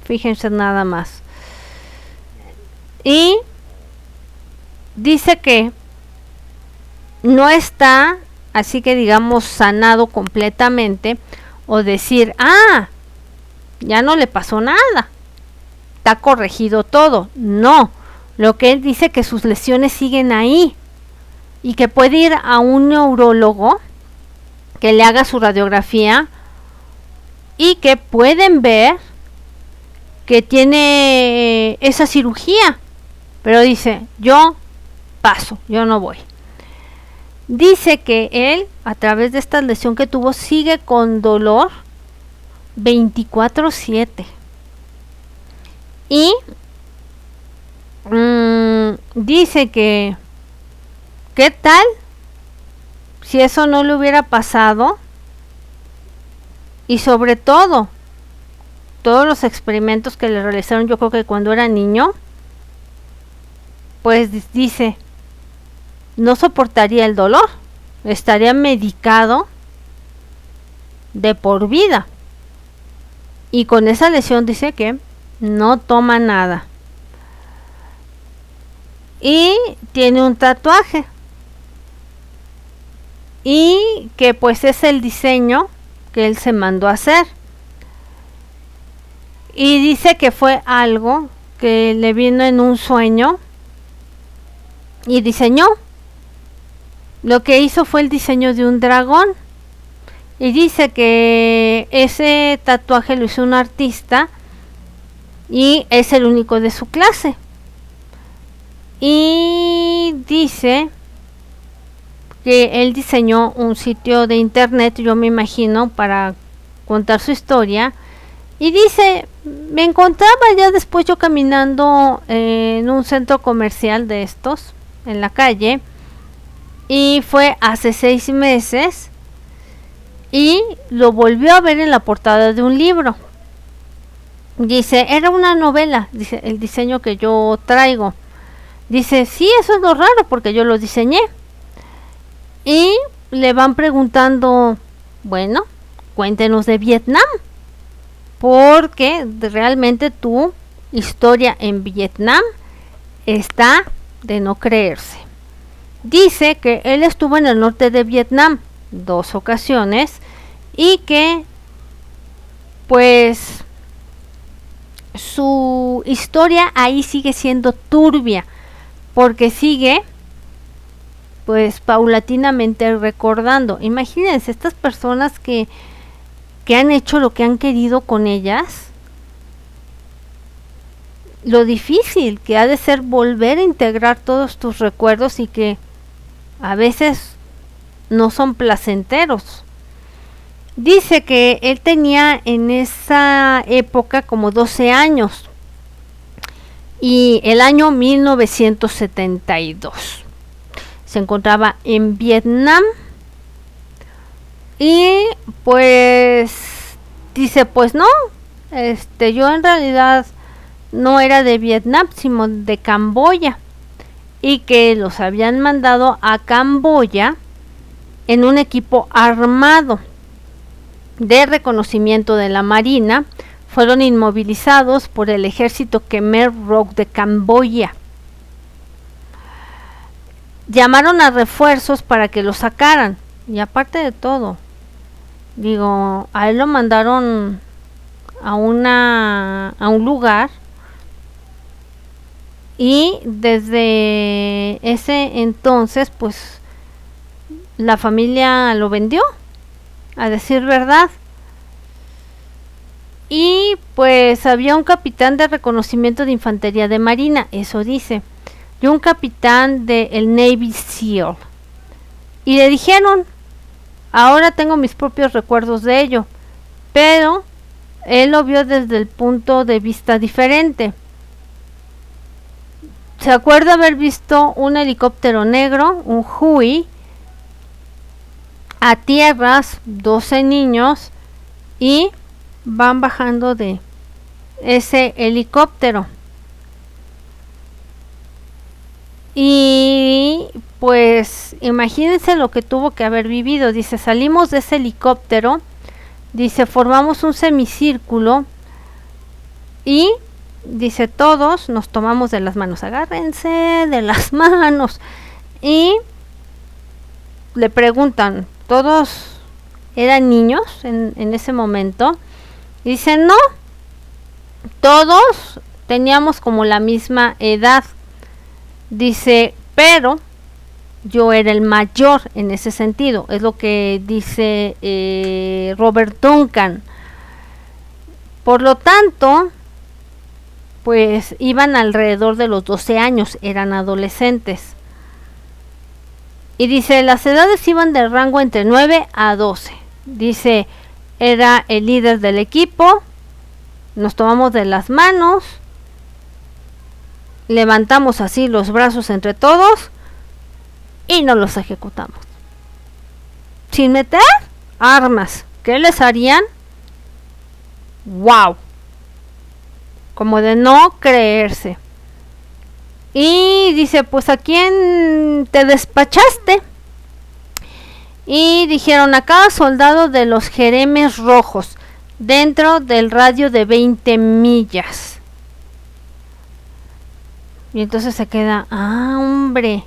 Fíjense nada más. Y dice que no está así que digamos sanado completamente, o decir, ya no le pasó nada, está corregido todo. No, lo que él dice que sus lesiones siguen ahí y que puede ir a un neurólogo que le haga su radiografía y que pueden ver que tiene esa cirugía, pero dice, yo paso, yo no voy. Dice que él, a través de esta lesión que tuvo, sigue con dolor 24/7. Y dice que, ¿qué tal si eso no le hubiera pasado? Y sobre todo, todos los experimentos que le realizaron, yo creo que cuando era niño, pues dice, no soportaría el dolor, estaría medicado de por vida. Y con esa lesión dice que no toma nada. Y tiene un tatuaje. Y que pues es el diseño que él se mandó a hacer. Y dice que fue algo que le vino en un sueño y diseñó. Lo que hizo fue el diseño de un dragón. Y dice que ese tatuaje lo hizo un artista y es el único de su clase. Y dice que él diseñó un sitio de internet, yo me imagino, para contar su historia. Y dice, me encontraba ya después yo caminando en un centro comercial de estos, en la calle, y fue hace 6 meses, y lo volvió a ver en la portada de un libro. Dice, era una novela, dice, el diseño que yo traigo. Dice, sí, eso es lo raro porque yo lo diseñé. Y le van preguntando, bueno, cuéntenos de Vietnam, porque realmente tu historia en Vietnam está de no creerse. Dice que él estuvo en el norte de Vietnam 2 ocasiones y que pues su historia ahí sigue siendo turbia, porque sigue pues paulatinamente recordando. Imagínense estas personas que han hecho lo que han querido con ellas, lo difícil que ha de ser volver a integrar todos tus recuerdos y que a veces no son placenteros. Dice que él tenía en esa época como 12 años y el año 1972 se encontraba en Vietnam y pues dice, pues no, yo en realidad no era de Vietnam, sino de Camboya, y que los habían mandado a Camboya en un equipo armado de reconocimiento de la Marina. Fueron inmovilizados por el ejército Khmer Rouge de Camboya. Llamaron a refuerzos para que lo sacaran, y aparte de todo, digo, a él lo mandaron a un lugar, y desde ese entonces pues la familia lo vendió, a decir verdad. Y pues había un capitán de reconocimiento de infantería de marina, eso dice, y un capitán del Navy SEAL, y le dijeron, ahora tengo mis propios recuerdos de ello, pero él lo vio desde el punto de vista diferente. Se acuerda haber visto un helicóptero negro, un Huey, a tierras, 12 niños, y van bajando de ese helicóptero. Y pues imagínense lo que tuvo que haber vivido. Dice, salimos de ese helicóptero, dice, formamos un semicírculo y dice, todos nos tomamos de las manos, agárrense de las manos, y le preguntan, ¿todos eran niños en ese momento? Y dice, no, todos teníamos como la misma edad. Dice, pero yo era el mayor en ese sentido. Es lo que dice Robert Duncan. Por lo tanto, pues iban alrededor de los 12 años, eran adolescentes. Y dice, las edades iban de rango entre 9 a 12. Dice, era el líder del equipo, nos tomamos de las manos, levantamos así los brazos entre todos y nos los ejecutamos. Sin meter armas. ¿Qué les harían? ¡Wow! Como de no creerse. Y dice, pues ¿a quién te despachaste? Y dijeron, a cada soldado de los jeremes rojos, dentro del radio de 20 millas. Y entonces se queda, hombre.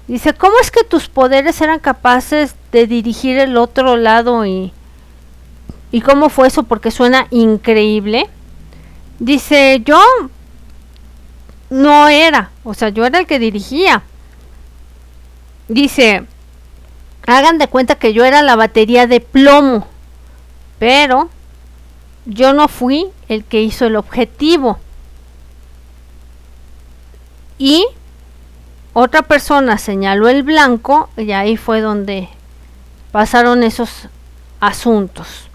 Dice, ¿cómo es que tus poderes eran capaces de dirigir el otro lado? ¿Y cómo fue eso? Porque suena increíble. Dice, yo no era, o sea, yo era el que dirigía. Dice, hagan de cuenta que yo era la batería de plomo, pero yo no fui el que hizo el objetivo. Y otra persona señaló el blanco y ahí fue donde pasaron esos asuntos.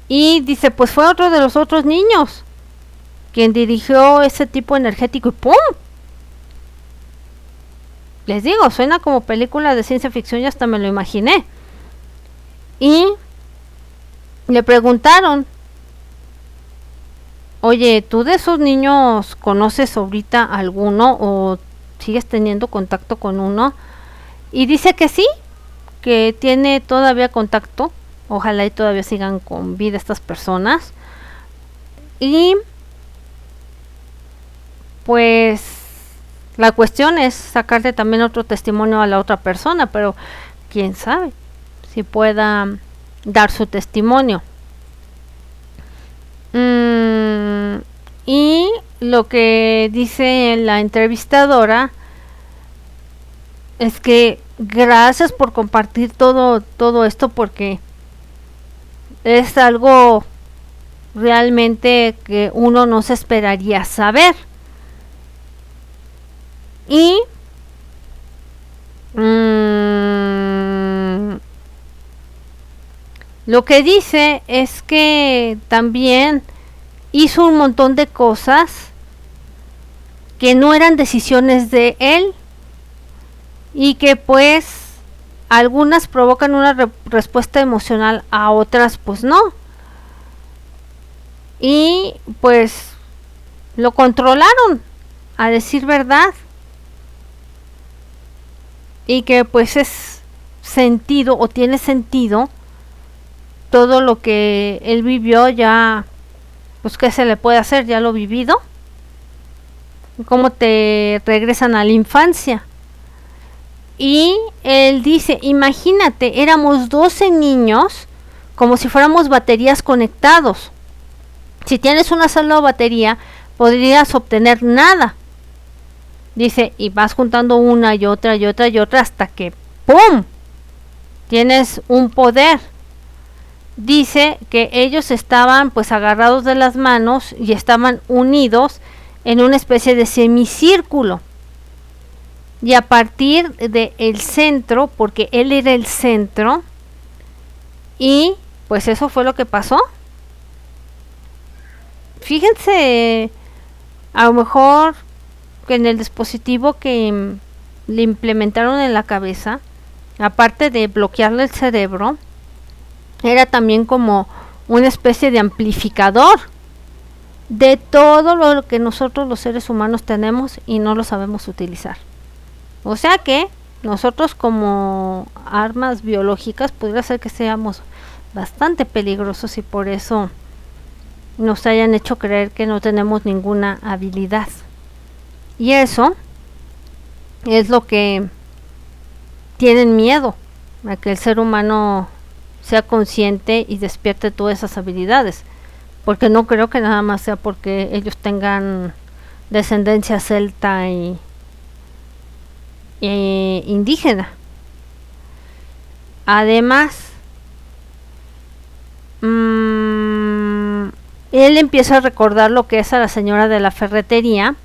Y dice, pues fue otro de los otros niños quien dirigió ese tipo energético y ¡pum! Les digo, suena como película de ciencia ficción y hasta me lo imaginé. Y le preguntaron, oye, ¿tú de esos niños conoces ahorita alguno o sigues teniendo contacto con uno? Y dice que sí, que tiene todavía contacto. Ojalá y todavía sigan con vida estas personas. Y pues la cuestión es sacarle también otro testimonio a la otra persona, pero quién sabe si pueda dar su testimonio. Y lo que dice la entrevistadora es que gracias por compartir todo esto, porque es algo realmente que uno no se esperaría saber. Y lo que dice es que también hizo un montón de cosas que no eran decisiones de él y que pues algunas provocan una respuesta emocional, a otras pues no. Y pues lo controlaron, a decir verdad. Y que pues es sentido o tiene sentido todo lo que él vivió. Ya pues qué se le puede hacer, ya lo vivido. Cómo te regresan a la infancia. Y él dice, imagínate, éramos 12 niños como si fuéramos baterías conectados. Si tienes una sola batería podrías obtener nada. Dice, y vas juntando una y otra y otra y otra hasta que ¡pum! Tienes un poder. Dice que ellos estaban pues agarrados de las manos y estaban unidos en una especie de semicírculo. Y a partir del centro, porque él era el centro, y pues eso fue lo que pasó. Fíjense, a lo mejor que en el dispositivo que le implementaron en la cabeza, aparte de bloquearle el cerebro, era también como una especie de amplificador de todo lo que nosotros los seres humanos tenemos y no lo sabemos utilizar. O sea que nosotros como armas biológicas podría ser que seamos bastante peligrosos y por eso nos hayan hecho creer que no tenemos ninguna habilidad. Y eso es lo que tienen miedo a que el ser humano sea consciente y despierte todas esas habilidades, porque no creo que nada más sea porque ellos tengan descendencia celta y indígena. Además, él empieza a recordar lo que es a la señora de la ferretería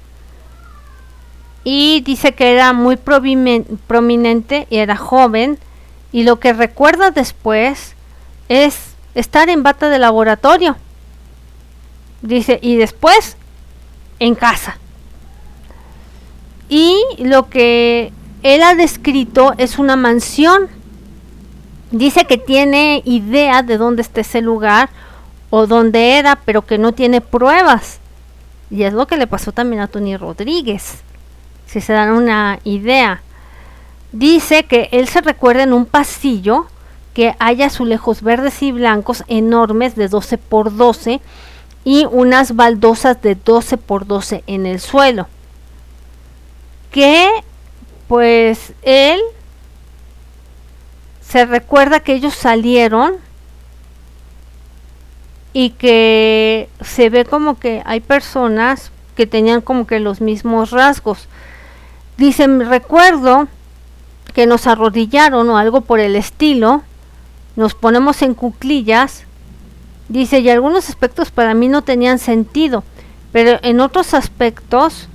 y dice que era muy prominente y era joven, y lo que recuerda después es estar en bata de laboratorio, dice, y después en casa. Y lo que él ha descrito es una mansión. Dice que tiene idea de dónde está ese lugar o dónde era, pero que no tiene pruebas. Y es lo que le pasó también a Tony Rodríguez, si se dan una idea. Dice que él se recuerda en un pasillo que hay azulejos verdes y blancos enormes de 12 por 12 y unas baldosas de 12 por 12 en el suelo. Que pues él se recuerda que ellos salieron y que se ve como que hay personas que tenían como que los mismos rasgos. Dice, recuerdo que nos arrodillaron o algo por el estilo, nos ponemos en cuclillas, dice, y algunos aspectos para mí no tenían sentido, pero en otros aspectos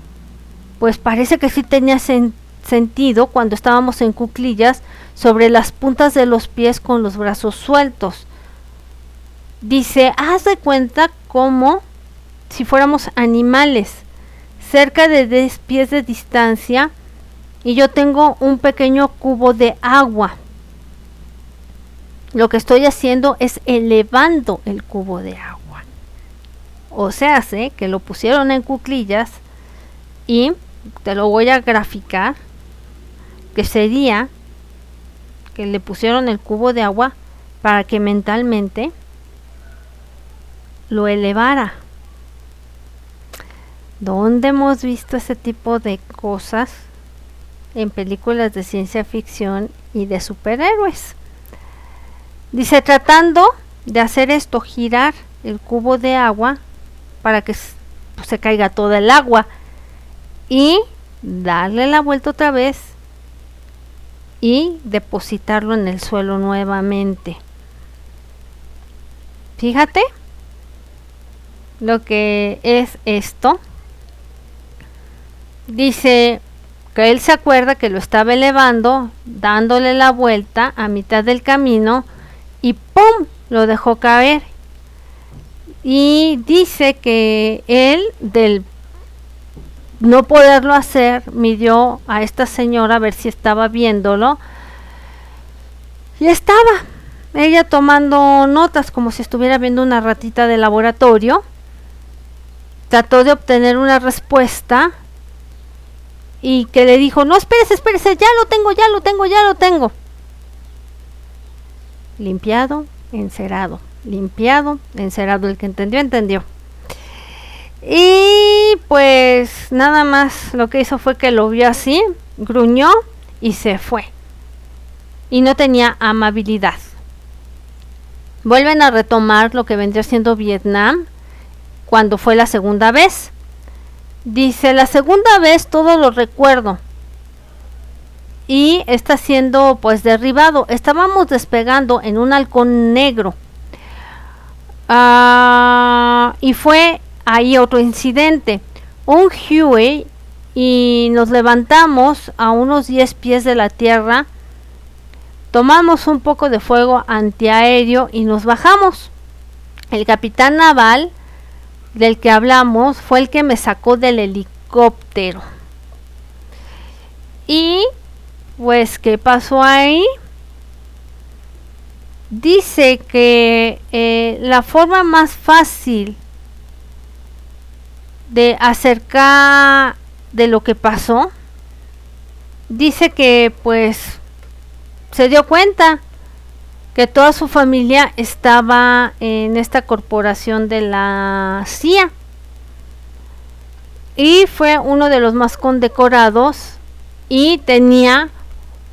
pues parece que sí tenía sentido cuando estábamos en cuclillas sobre las puntas de los pies con los brazos sueltos. Dice, haz de cuenta como si fuéramos animales, cerca de 10 pies de distancia, y yo tengo un pequeño cubo de agua. Lo que estoy haciendo es elevando el cubo de agua. O sea, sé que lo pusieron en cuclillas y te lo voy a graficar, que sería que le pusieron el cubo de agua para que mentalmente lo elevara. ¿Dónde hemos visto ese tipo de cosas? En películas de ciencia ficción y de superhéroes. Dice, tratando de hacer esto, girar el cubo de agua para que pues, se caiga toda el agua y darle la vuelta otra vez y depositarlo en el suelo nuevamente. Fíjate lo que es esto. Dice que él se acuerda que lo estaba elevando, dándole la vuelta a mitad del camino y ¡pum!, lo dejó caer. Y dice que él, del no poderlo hacer, midió a esta señora a ver si estaba viéndolo, y estaba ella tomando notas como si estuviera viendo una ratita de laboratorio. Trató de obtener una respuesta y que le dijo, no, espérese, ya lo tengo. Limpiado, encerado, el que entendió. Y pues nada más lo que hizo fue que lo vio así, gruñó y se fue. Y no tenía amabilidad. Vuelven a retomar lo que vendría siendo Vietnam cuando fue la segunda vez. Dice, la segunda vez todo lo recuerdo y está siendo pues derribado. Estábamos despegando en un halcón negro y fue ahí otro incidente, un Huey, y nos levantamos a unos 10 pies de la tierra, tomamos un poco de fuego antiaéreo y nos bajamos. El capitán naval del que hablamos fue el que me sacó del helicóptero. Y pues, ¿qué pasó ahí? Dice que la forma más fácil de acercar de lo que pasó, dice que pues se dio cuenta que toda su familia estaba en esta corporación de la CIA y fue uno de los más condecorados y tenía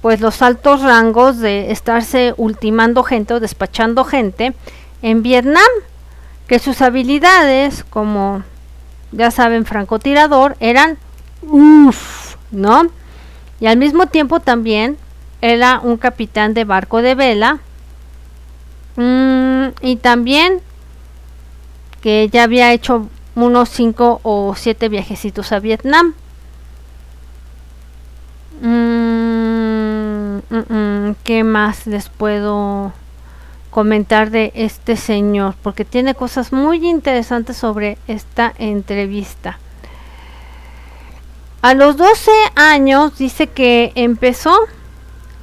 pues los altos rangos de estarse ultimando gente o despachando gente en Vietnam, que sus habilidades como ya saben francotirador eran uff, ¿no? Y al mismo tiempo también era un capitán de barco de vela, y también que ya había hecho unos 5 o 7 viajecitos a Vietnam. ¿Qué más les puedo comentar de este señor? Porque tiene cosas muy interesantes sobre esta entrevista. A los 12 años dice que empezó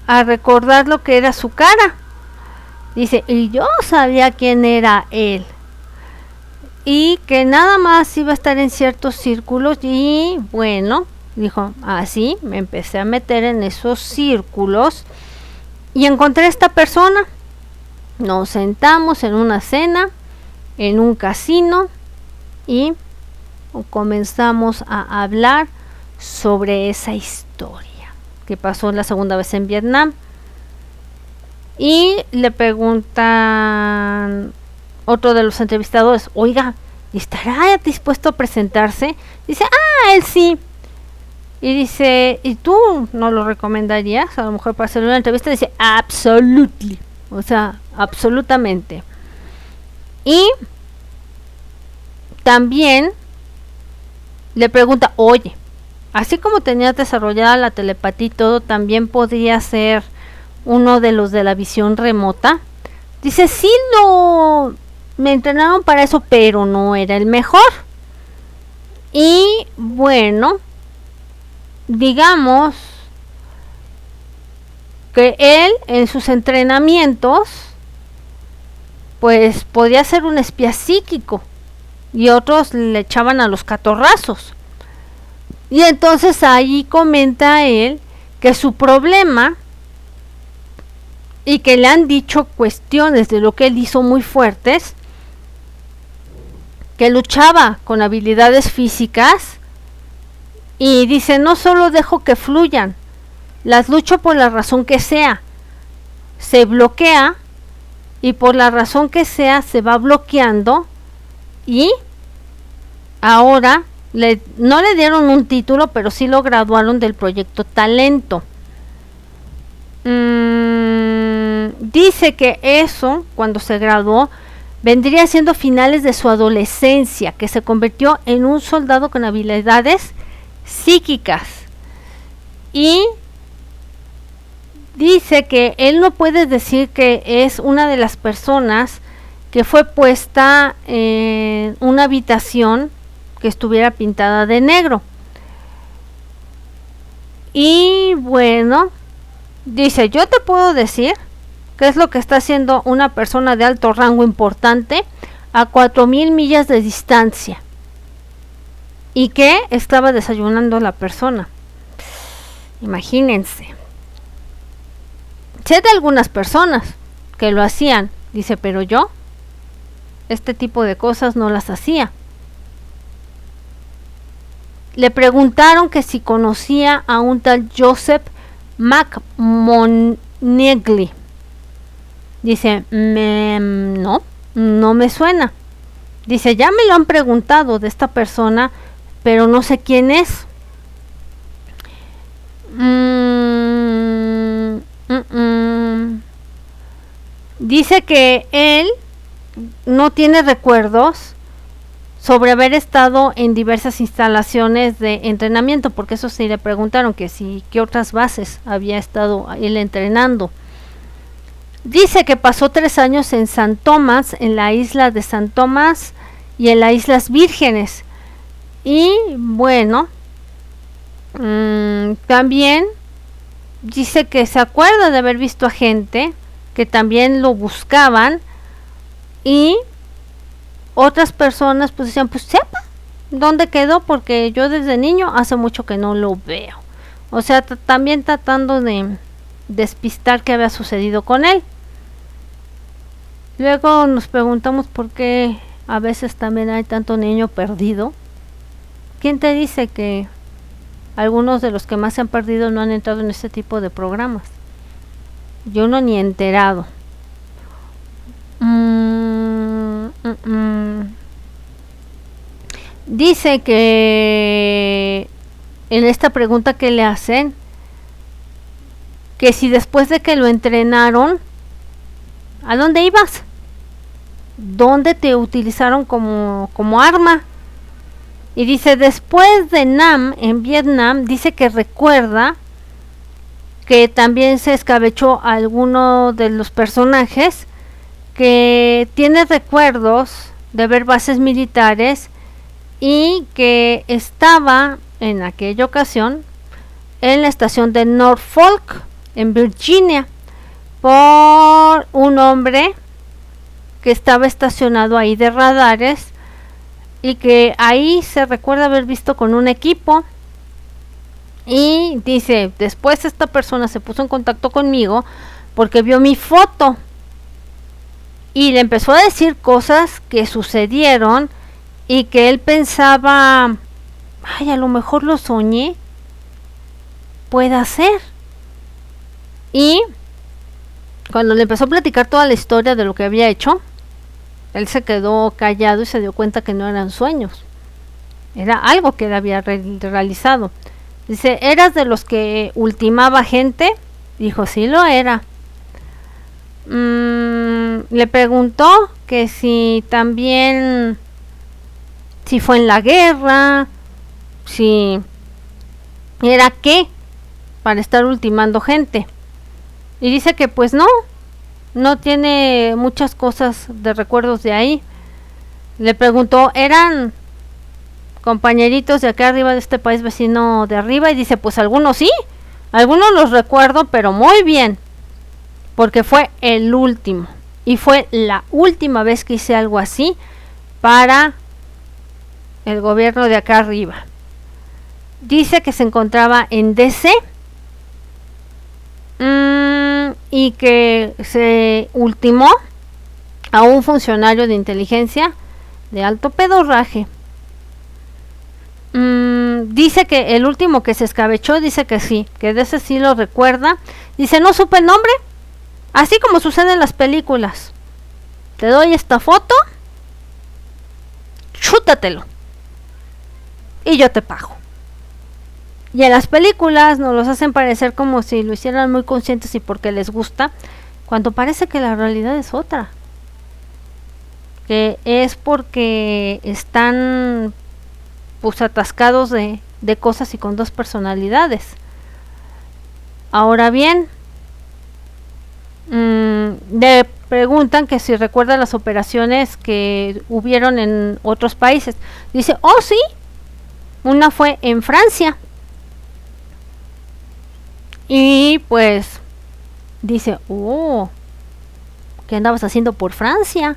a recordar lo que era su cara. Dice, y yo sabía quién era él. Y que nada más iba a estar en ciertos círculos. Y bueno, dijo, así me empecé a meter en esos círculos. Y encontré a esta persona. Nos sentamos en una cena, en un casino. Y comenzamos a hablar sobre esa historia que pasó la segunda vez en Vietnam. Y le preguntan otro de los entrevistadores, oiga, ¿estará dispuesto a presentarse? Dice, él sí. Y dice, ¿y tú no lo recomendarías a lo mejor para hacer una entrevista? Dice, absolutely, o sea, absolutamente. Y también le pregunta, oye, así como tenías desarrollada la telepatía y todo, también podría ser uno de los de la visión remota. Dice, sí, me entrenaron para eso, pero no era el mejor. Y bueno, digamos que él en sus entrenamientos pues podía ser un espía psíquico y otros le echaban a los catorrazos. Y entonces ahí comenta él que su problema, y que le han dicho cuestiones de lo que él hizo muy fuertes, que luchaba con habilidades físicas, y dice, no solo dejo que fluyan, las lucho por la razón que sea, se bloquea, y por la razón que sea se va bloqueando, y ahora no le dieron un título, pero sí lo graduaron del proyecto Talento. Dice que eso, cuando se graduó, vendría siendo finales de su adolescencia, que se convirtió en un soldado con habilidades psíquicas. Y dice que él no puede decir que es una de las personas que fue puesta en una habitación que estuviera pintada de negro. Y bueno, dice, yo te puedo decir qué es lo que está haciendo una persona de alto rango importante a 4000 millas de distancia. Y que estaba desayunando la persona. Imagínense. Sé de algunas personas que lo hacían, dice, pero yo este tipo de cosas no las hacía. Le preguntaron que si conocía a un tal Joseph McMonagly. Dice, no me suena. Dice, ya me lo han preguntado de esta persona, pero no sé quién es. Dice que él no tiene recuerdos sobre haber estado en diversas instalaciones de entrenamiento, porque eso sí le preguntaron que si qué otras bases había estado él entrenando. Dice que pasó 3 años en San Tomás, en la isla de San Tomás y en las Islas Vírgenes. Y bueno, también dice que se acuerda de haber visto a gente que también lo buscaban, y otras personas pues decían, pues sepa dónde quedó, porque yo desde niño hace mucho que no lo veo. O sea, también tratando de despistar qué había sucedido con él. Luego nos preguntamos por qué a veces también hay tanto niño perdido. ¿Quién te dice que algunos de los que más se han perdido no han entrado en este tipo de programas. Yo no ni enterado. Dice que en esta pregunta que le hacen, que si después de que lo entrenaron, ¿a dónde ibas? ¿Dónde te utilizaron como arma? Y dice, después de Nam, en Vietnam, dice que recuerda que también se escabechó a alguno de los personajes, que tiene recuerdos de ver bases militares y que estaba en aquella ocasión en la estación de Norfolk, en Virginia, por un hombre que estaba estacionado ahí de radares y que ahí se recuerda haber visto con un equipo. Y dice, después esta persona se puso en contacto conmigo porque vio mi foto y le empezó a decir cosas que sucedieron y que él pensaba, ay, a lo mejor lo soñé, puede ser. Y cuando le empezó a platicar toda la historia de lo que había hecho, él se quedó callado y se dio cuenta que no eran sueños, era algo que él había realizado. Dice, ¿eras de los que ultimaba gente? Dijo, sí lo era. Le preguntó que si también, si fue en la guerra, si era qué para estar ultimando gente. Y dice que pues no tiene muchas cosas de recuerdos de ahí. Le preguntó, ¿eran compañeritos de acá arriba, de este país vecino de arriba? Y dice, pues algunos sí, algunos los recuerdo, pero muy bien, porque fue el último y fue la última vez que hice algo así para el gobierno de acá arriba. Dice que se encontraba en DC y que se ultimó a un funcionario de inteligencia de alto pedorraje. Dice que el último que se escabechó, dice que sí, que de ese sí lo recuerda. Dice, no supe el nombre, así como sucede en las películas. Te doy esta foto, chútatelo y yo te pago. Y en las películas nos los hacen parecer como si lo hicieran muy conscientes y porque les gusta, cuando parece que la realidad es otra, que es porque están pues atascados de cosas y con dos personalidades. Ahora bien, le preguntan que si recuerda las operaciones que hubieron en otros países. Dice, oh sí, una fue en Francia. Y pues dice, oh, ¿qué andabas haciendo por Francia?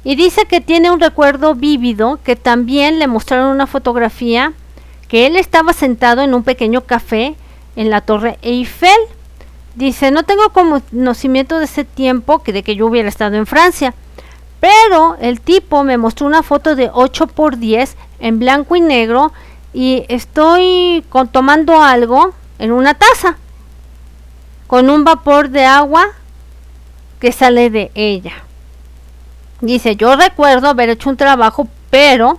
Y dice que tiene un recuerdo vívido, que también le mostraron una fotografía, que él estaba sentado en un pequeño café en la Torre Eiffel. Dice, no tengo conocimiento de ese tiempo, de que yo hubiera estado en Francia, pero el tipo me mostró una foto de 8x10 en blanco y negro y estoy tomando algo en una taza con un vapor de agua que sale de ella. Dice, yo recuerdo haber hecho un trabajo, pero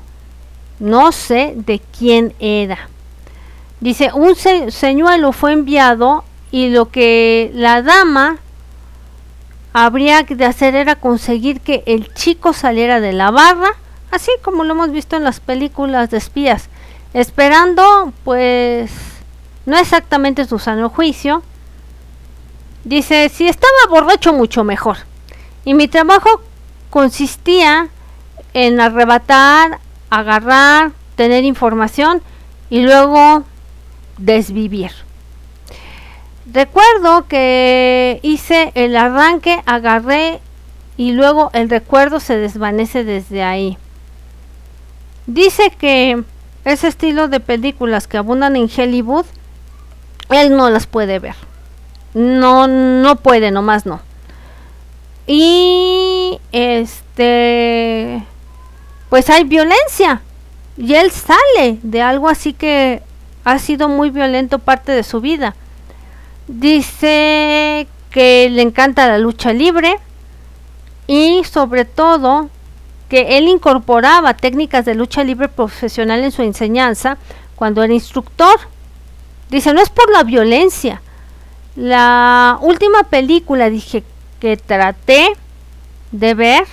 no sé de quién era. Dice, un señuelo fue enviado y lo que la dama habría de hacer era conseguir que el chico saliera de la barra, así como lo hemos visto en las películas de espías, esperando pues no exactamente su sano juicio. Dice, si estaba borracho mucho mejor. Y mi trabajo consistía en arrebatar, agarrar, tener información y luego desvivir. Recuerdo que hice el arranque, agarré y luego el recuerdo se desvanece desde ahí. Dice que ese estilo de películas que abundan en Hollywood, él no las puede ver. No puede, nomás no. Y pues hay violencia y él sale de algo así que ha sido muy violento parte de su vida. Dice que le encanta la lucha libre y sobre todo que él incorporaba técnicas de lucha libre profesional en su enseñanza cuando era instructor. Dice, no es por la violencia. La última película, dije, que traté de ver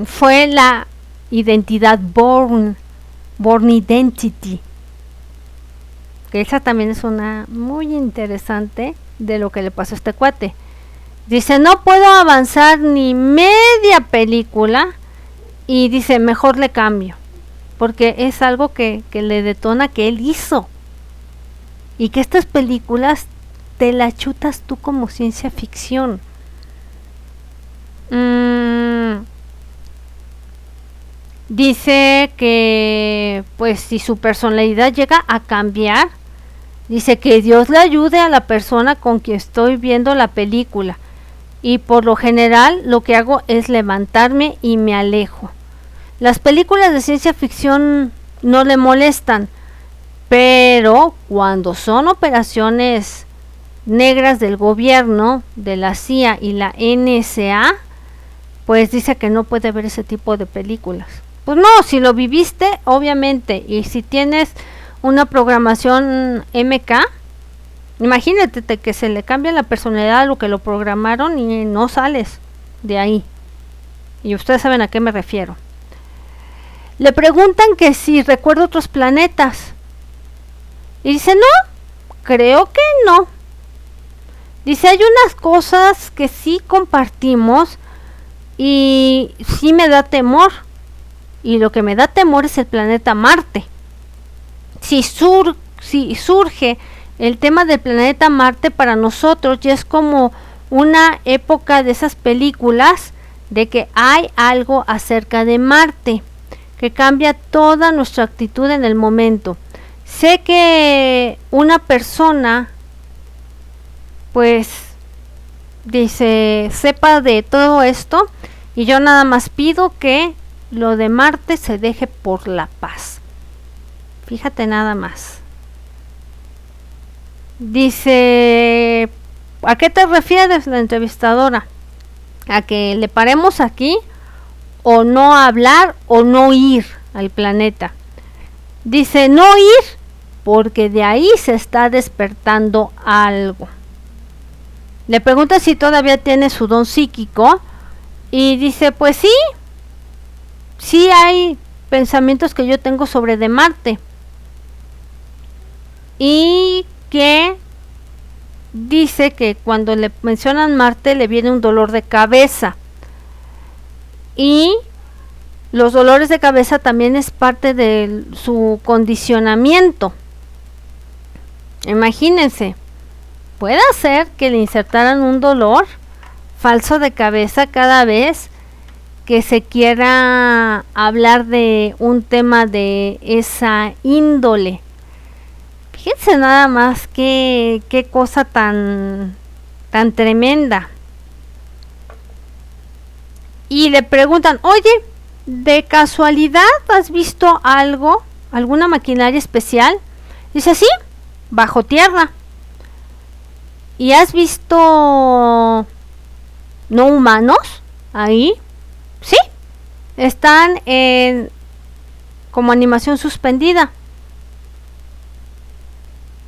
fue la Identidad Bourne Identity, que esa también es una muy interesante de lo que le pasó a este cuate. Dice, no puedo avanzar ni media película y dice, mejor le cambio, porque es algo que le detona que él hizo y que estas películas te la chutas tú como ciencia ficción. Dice que pues si su personalidad llega a cambiar, dice que Dios le ayude a la persona con quien estoy viendo la película y por lo general lo que hago es levantarme y me alejo. Las películas de ciencia ficción no le molestan, pero cuando son operaciones negras del gobierno, de la CIA y la NSA, pues dice que no puede ver ese tipo de películas. Pues no, si lo viviste, obviamente, y si tienes una programación MK, imagínate que se le cambia la personalidad a lo que lo programaron y no sales de ahí. Y ustedes saben a qué me refiero. Le preguntan que si recuerda otros planetas. Y dice, no, creo que no. Dice, hay unas cosas que sí compartimos y sí me da temor. Y lo que me da temor es el planeta Marte. Si surge el tema del planeta Marte, para nosotros ya es como una época de esas películas de que hay algo acerca de Marte que cambia toda nuestra actitud en el momento. Sé que una persona pues dice, sepa de todo esto, y yo nada más pido que lo de Marte se deje por la paz. Fíjate nada más. Dice, ¿a qué te refieres la entrevistadora? ¿A que le paremos aquí o no hablar o no ir al planeta? Dice, no ir porque de ahí se está despertando algo. Le pregunta si todavía tiene su don psíquico y dice, pues sí hay pensamientos que yo tengo sobre de Marte y que dice que cuando le mencionan Marte le viene un dolor de cabeza y los dolores de cabeza también es parte de su condicionamiento. Imagínense, puede ser que le insertaran un dolor falso de cabeza cada vez que se quiera hablar de un tema de esa índole. Fíjense nada más qué cosa tan tremenda. Y le preguntan, oye, ¿de casualidad has visto algo, alguna maquinaria especial? Dice, sí, bajo tierra. ¿Y has visto no humanos ahí? Sí, están en como animación suspendida.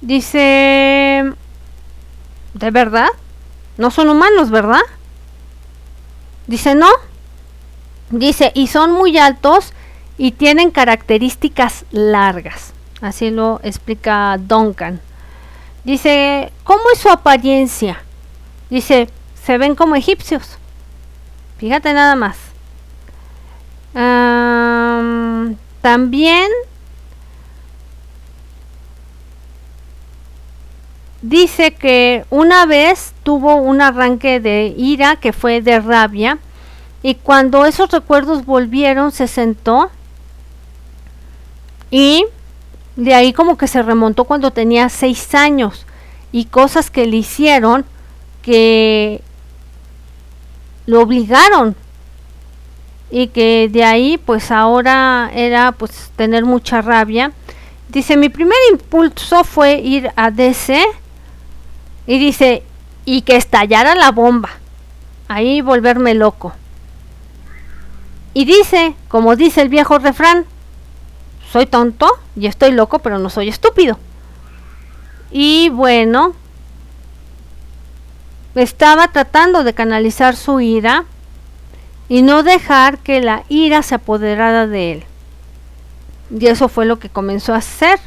Dice, ¿de verdad? No son humanos, ¿verdad? Dice, no. Dice, y son muy altos y tienen características largas. Así lo explica Duncan. Dice, ¿cómo es su apariencia? Dice, se ven como egipcios. Fíjate nada más. También dice que una vez tuvo un arranque de ira que fue de rabia y cuando esos recuerdos volvieron se sentó y de ahí como que se remontó cuando tenía 6 años y cosas que le hicieron que lo obligaron y que de ahí pues ahora era pues tener mucha rabia Dice, mi primer impulso fue ir a DC y dice, y que estallara la bomba. Ahí volverme loco. Y dice, como dice el viejo refrán, soy tonto y estoy loco, pero no soy estúpido. Y bueno, estaba tratando de canalizar su ira y no dejar que la ira se apoderara de él. Y eso fue lo que comenzó a hacer.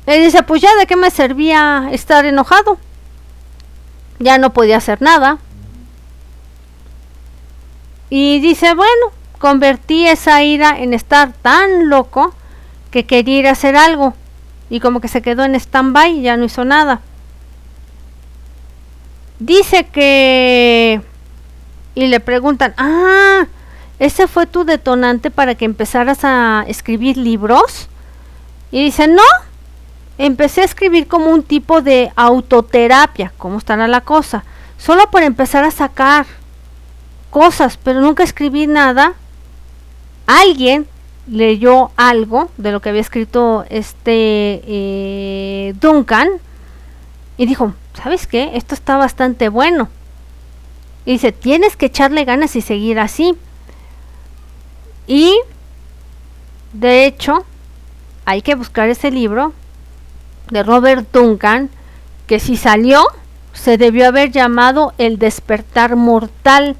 Él dice, pues ya de qué me servía estar enojado. Ya no podía hacer nada. Y dice, bueno, convertí esa ira en estar tan loco que quería ir a hacer algo. Y como que se quedó en stand-by y ya no hizo nada. Dice que... Y le preguntan, ¿ese fue tu detonante para que empezaras a escribir libros? Y dice, no, empecé a escribir como un tipo de autoterapia. ¿Cómo estará la cosa? Solo por empezar a sacar cosas, pero nunca escribí nada. Alguien leyó algo de lo que había escrito Duncan y dijo, ¿sabes qué? Esto está bastante bueno. Y dice, tienes que echarle ganas y seguir así. Y de hecho hay que buscar ese libro de Robert Duncan, que si salió se debió haber llamado El despertar mortal,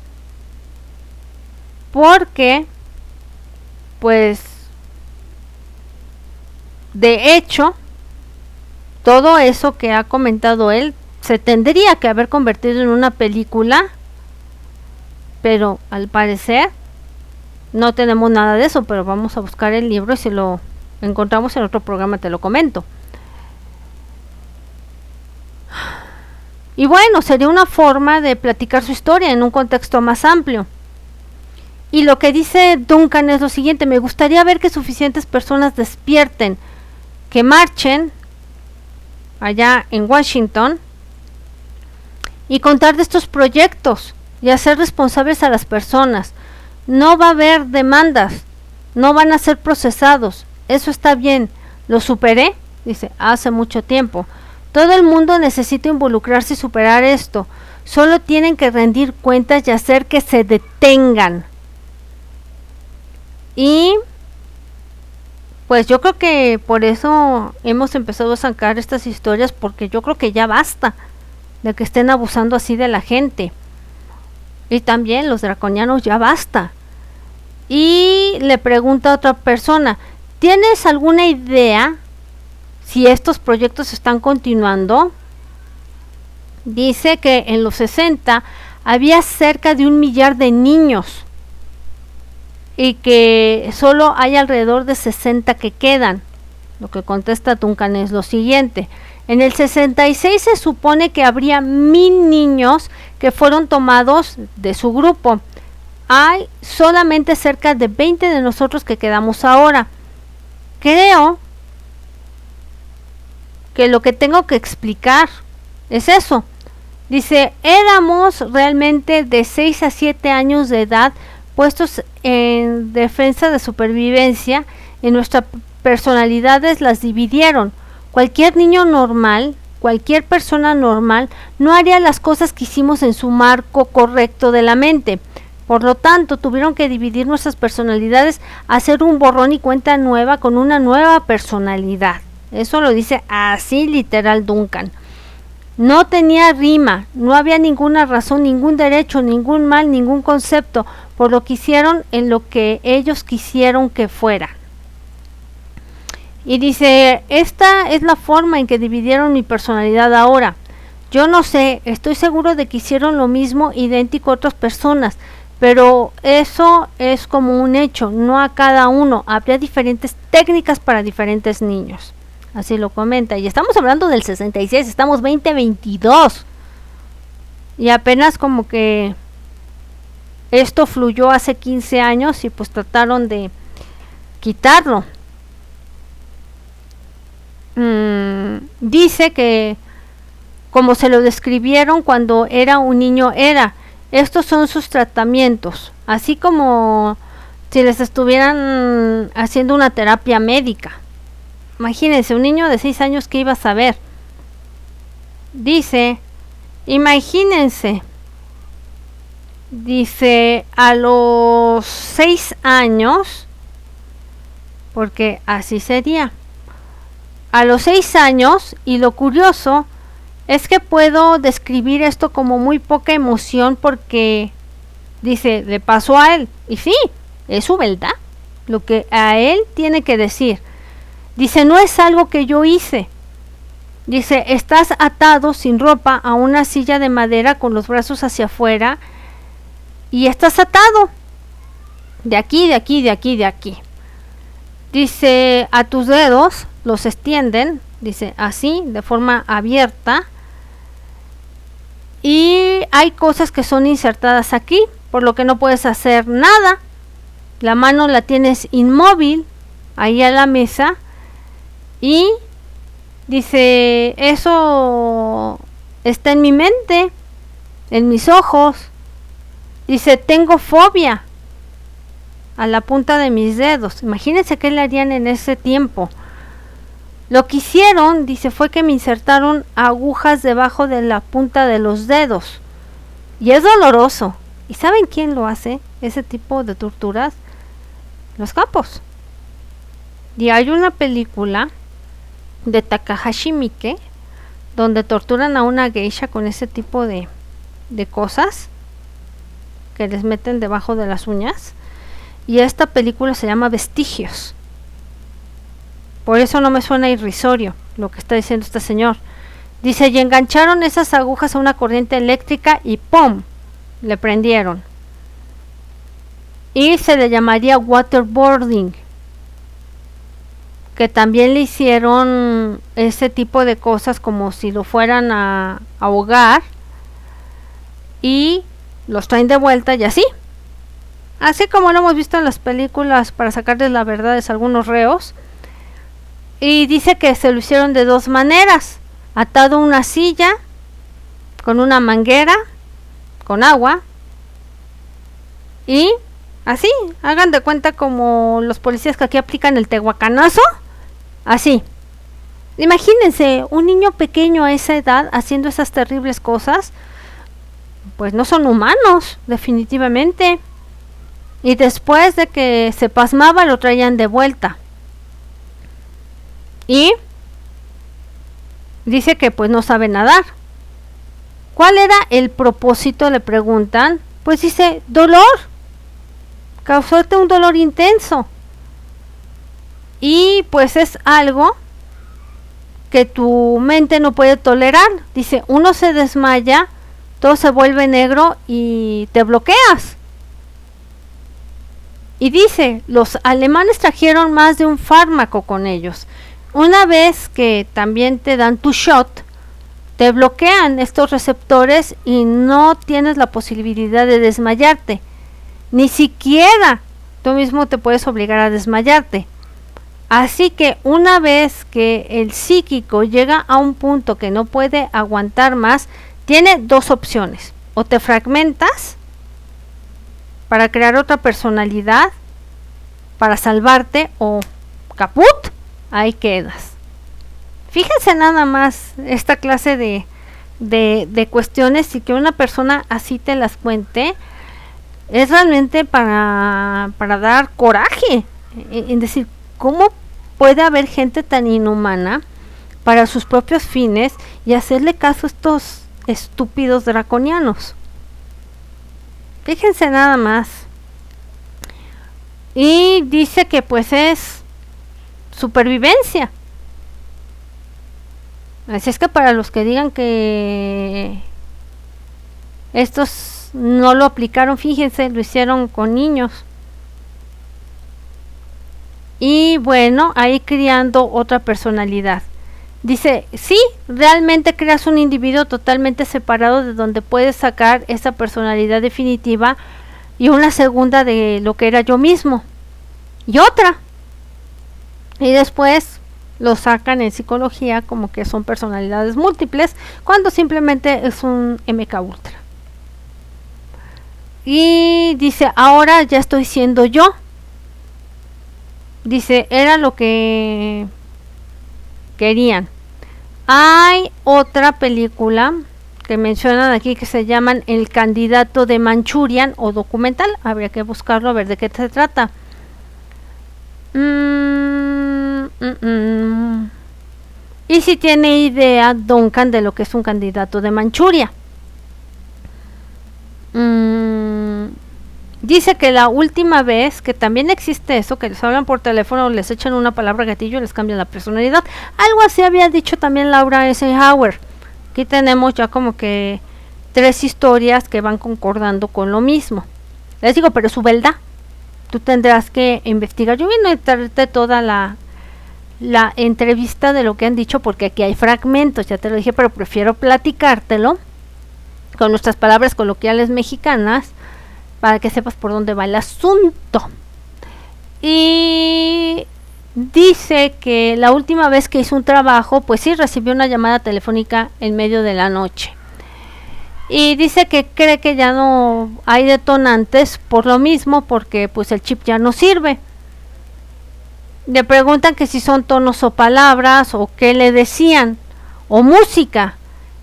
porque pues de hecho todo eso que ha comentado él se tendría que haber convertido en una película, pero al parecer no tenemos nada de eso. Pero vamos a buscar el libro y si lo encontramos en otro programa te lo comento. Y bueno, sería una forma de platicar su historia en un contexto más amplio. Y lo que dice Duncan es lo siguiente: me gustaría ver que suficientes personas despierten, que marchen allá en Washington y contar de estos proyectos y hacer responsables a las personas. No va a haber demandas, no van a ser procesados, eso está bien, lo superé, dice, hace mucho tiempo. Todo el mundo necesita involucrarse y superar esto, solo tienen que rendir cuentas y hacer que se detengan. Y pues yo creo que por eso hemos empezado a sacar estas historias, porque yo creo que ya basta de que estén abusando así de la gente. Y también los draconianos, ya basta. Y le pregunta a otra persona, ¿tienes alguna idea si estos proyectos están continuando? Dice que en los 60 había cerca de 1 millar de niños y que solo hay alrededor de 60 que quedan. Lo que contesta Duncan es lo siguiente: en el 66 se supone que habría 1000 niños que fueron tomados de su grupo. Hay solamente cerca de 20 de nosotros que quedamos ahora. Creo que lo que tengo que explicar es eso. Dice, éramos realmente de 6 a 7 años de edad, puestos en defensa de supervivencia, y nuestras personalidades las dividieron. Cualquier niño normal, cualquier persona normal, no haría las cosas que hicimos en su marco correcto de la mente. Por lo tanto, tuvieron que dividir nuestras personalidades, hacer un borrón y cuenta nueva con una nueva personalidad. Eso lo dice así literal Duncan. No tenía rima, no había ninguna razón, ningún derecho, ningún mal, ningún concepto, por lo que hicieron en lo que ellos quisieron que fuera. Y dice, esta es la forma en que dividieron mi personalidad ahora. Yo no sé, estoy seguro de que hicieron lo mismo idéntico a otras personas, pero eso es como un hecho, no a cada uno. Habría diferentes técnicas para diferentes niños. Así lo comenta. Y estamos hablando del 66, estamos 2022. Y apenas como que esto fluyó hace 15 años y pues trataron de quitarlo. Dice que como se lo describieron cuando era un niño, estos son sus tratamientos, así como si les estuvieran haciendo una terapia médica. Imagínense, un niño de 6 años que iba a saber. Dice, imagínense, dice, a los 6 años, porque así sería, a los 6 años, y lo curioso es que puedo describir esto como muy poca emoción porque, dice, le pasó a él, y sí, es su verdad, lo que a él tiene que decir. Dice, no es algo que yo hice. Dice, estás atado sin ropa a una silla de madera con los brazos hacia afuera y estás atado de aquí, de aquí, de aquí, de aquí. Dice, a tus dedos los extienden, dice, así, de forma abierta, y hay cosas que son insertadas aquí, por lo que no puedes hacer nada. La mano la tienes inmóvil ahí a la mesa y dice, eso está en mi mente, en mis ojos. Dice, tengo fobia a la punta de mis dedos. Imagínense qué le harían en ese tiempo. Lo que hicieron, dice, fue que me insertaron agujas debajo de la punta de los dedos. Y es doloroso. ¿Y saben quién lo hace? Ese tipo de torturas. Los capos. Y hay una película de Takahashi Miike donde torturan a una geisha con ese tipo de cosas que les meten debajo de las uñas. Y esta película se llama Vestigios. Por eso no me suena irrisorio lo que está diciendo este señor. Dice, y engancharon esas agujas a una corriente eléctrica y ¡pum! Le prendieron. Y se le llamaría waterboarding, que también le hicieron ese tipo de cosas como si lo fueran a ahogar y los traen de vuelta y así. Así como lo hemos visto en las películas para sacarles la verdad a algunos reos. Y dice que se lo hicieron de 2 maneras. Atado a una silla con una manguera con agua y así, hagan de cuenta como los policías que aquí aplican el tehuacanazo, así. Imagínense, un niño pequeño a esa edad haciendo esas terribles cosas, pues no son humanos, definitivamente. Y después de que se pasmaba, lo traían de vuelta. Y dice que pues no sabe nadar. ¿Cuál era el propósito? Le preguntan. Pues dice, dolor. Causarte un dolor intenso. Y pues es algo que tu mente no puede tolerar. Dice, uno se desmaya, todo se vuelve negro y te bloqueas. Y dice, los alemanes trajeron más de un fármaco con ellos. Una vez que también te dan tu shot, te bloquean estos receptores y no tienes la posibilidad de desmayarte. Ni siquiera tú mismo te puedes obligar a desmayarte. Así que una vez que el psíquico llega a un punto que no puede aguantar más, tiene 2 opciones. O te fragmentas para crear otra personalidad, para salvarte, o caput, ahí quedas. Fíjense nada más esta clase de cuestiones, y que una persona así te las cuente es realmente para dar coraje en decir, ¿cómo puede haber gente tan inhumana para sus propios fines y hacerle caso a estos estúpidos draconianos? Fíjense nada más. Y dice que pues es supervivencia. Así es que para los que digan que estos no lo aplicaron, fíjense, lo hicieron con niños. Y bueno, ahí creando otra personalidad. Dice, sí, realmente creas un individuo totalmente separado de donde puedes sacar esa personalidad definitiva y una segunda de lo que era yo mismo. Y otra. Y después lo sacan en psicología como que son personalidades múltiples, cuando simplemente es un MK Ultra. Y dice, ahora ya estoy siendo yo. Dice, era lo que querían. Hay otra película que mencionan aquí que se llaman El candidato de Manchurian o documental. Habría que buscarlo a ver de qué se trata. Y si tiene idea Duncan de lo que es un candidato de Manchuria. Dice que la última vez que también existe eso, que les hablan por teléfono, les echan una palabra gatillo y les cambian la personalidad. Algo así había dicho también Laura Eisenhower. Aquí tenemos ya como que 3 historias que van concordando con lo mismo. Les digo, pero su verdad. Tú tendrás que investigar. Yo vine a traerte toda la entrevista de lo que han dicho, porque aquí hay fragmentos, ya te lo dije, pero prefiero platicártelo con nuestras palabras coloquiales mexicanas para que sepas por dónde va el asunto. Y dice que la última vez que hizo un trabajo, pues sí recibió una llamada telefónica en medio de la noche. Y dice que cree que ya no hay detonantes por lo mismo, porque pues el chip ya no sirve. Le preguntan que si son tonos o palabras o qué le decían o música.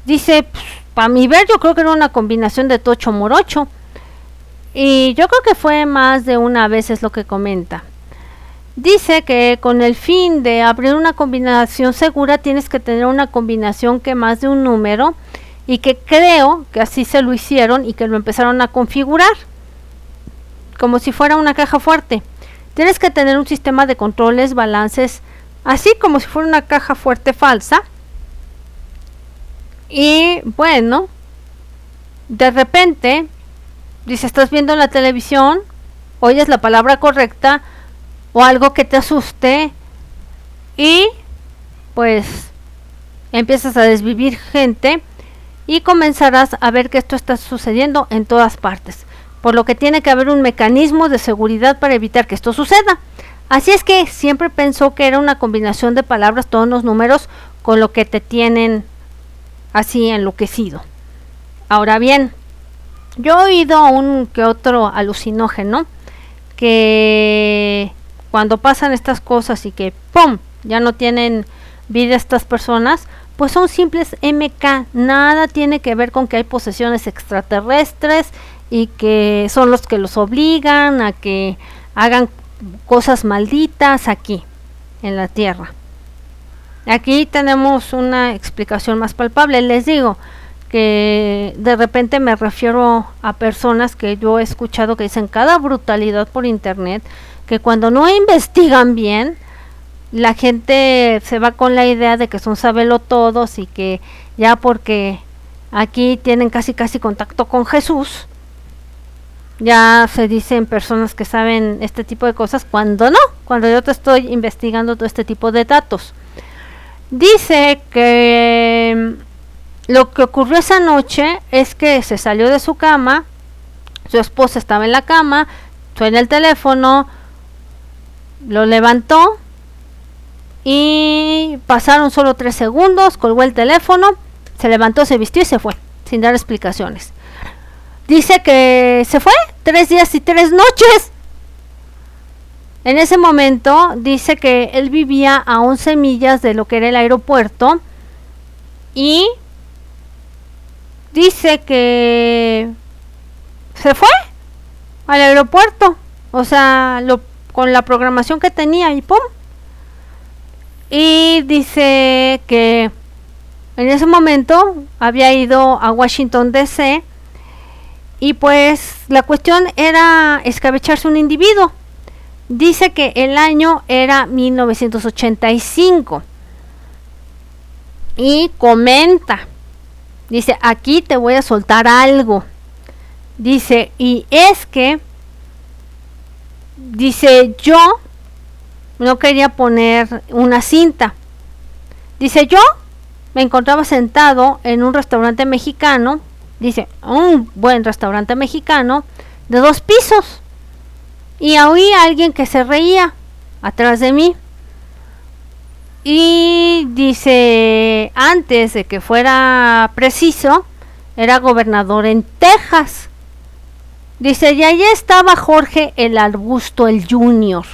Dice, para mi ver, yo creo que era una combinación de tocho morocho. Y yo creo que fue más de una vez, es lo que comenta. Dice que con el fin de abrir una combinación segura tienes que tener una combinación que más de un número, y que creo que así se lo hicieron y que lo empezaron a configurar como si fuera una caja fuerte. Tienes que tener un sistema de controles, balances, así como si fuera una caja fuerte falsa. Y bueno, de repente, dice, estás viendo la televisión, oyes la palabra correcta o algo que te asuste y pues empiezas a desvivir gente y comenzarás a ver que esto está sucediendo en todas partes, por lo que tiene que haber un mecanismo de seguridad para evitar que esto suceda. Así es que siempre pensó que era una combinación de palabras, todos los números, con lo que te tienen así enloquecido. Ahora bien, yo he oído un que otro alucinógeno que cuando pasan estas cosas y que ¡pum!, ya no tienen vida estas personas, pues son simples MK, nada tiene que ver con que hay posesiones extraterrestres y que son los que los obligan a que hagan cosas malditas aquí en la Tierra. Aquí tenemos una explicación más palpable. Les digo que de repente me refiero a personas que yo he escuchado que dicen cada brutalidad por internet, que cuando no investigan bien, la gente se va con la idea de que son sabelotodos y que ya porque aquí tienen casi contacto con Jesús, ya se dicen personas que saben este tipo de cosas, cuando no, cuando yo te estoy investigando todo este tipo de datos. Dice que lo que ocurrió esa noche es que se salió de su cama, su esposa estaba en la cama, suena el teléfono, lo levantó y pasaron solo 3 segundos, colgó el teléfono, se levantó, se vistió y se fue, sin dar explicaciones. Dice que se fue 3 días y 3 noches. En ese momento dice que él vivía a 11 millas de lo que era el aeropuerto y dice que se fue al aeropuerto, o sea, con la programación que tenía y ¡pum! Y dice que en ese momento había ido a Washington DC y pues la cuestión era escabecharse un individuo. Dice que el año era 1985 y comenta, dice, aquí te voy a soltar algo. Dice, y es que, dice, yo no quería poner una cinta. Dice, yo me encontraba sentado en un restaurante mexicano, dice, un buen restaurante mexicano de 2 pisos, y oí a alguien que se reía atrás de mí. Y dice, antes de que fuera preciso, era gobernador en Texas. Dice, y allí estaba Jorge el Arbusto, el Junior.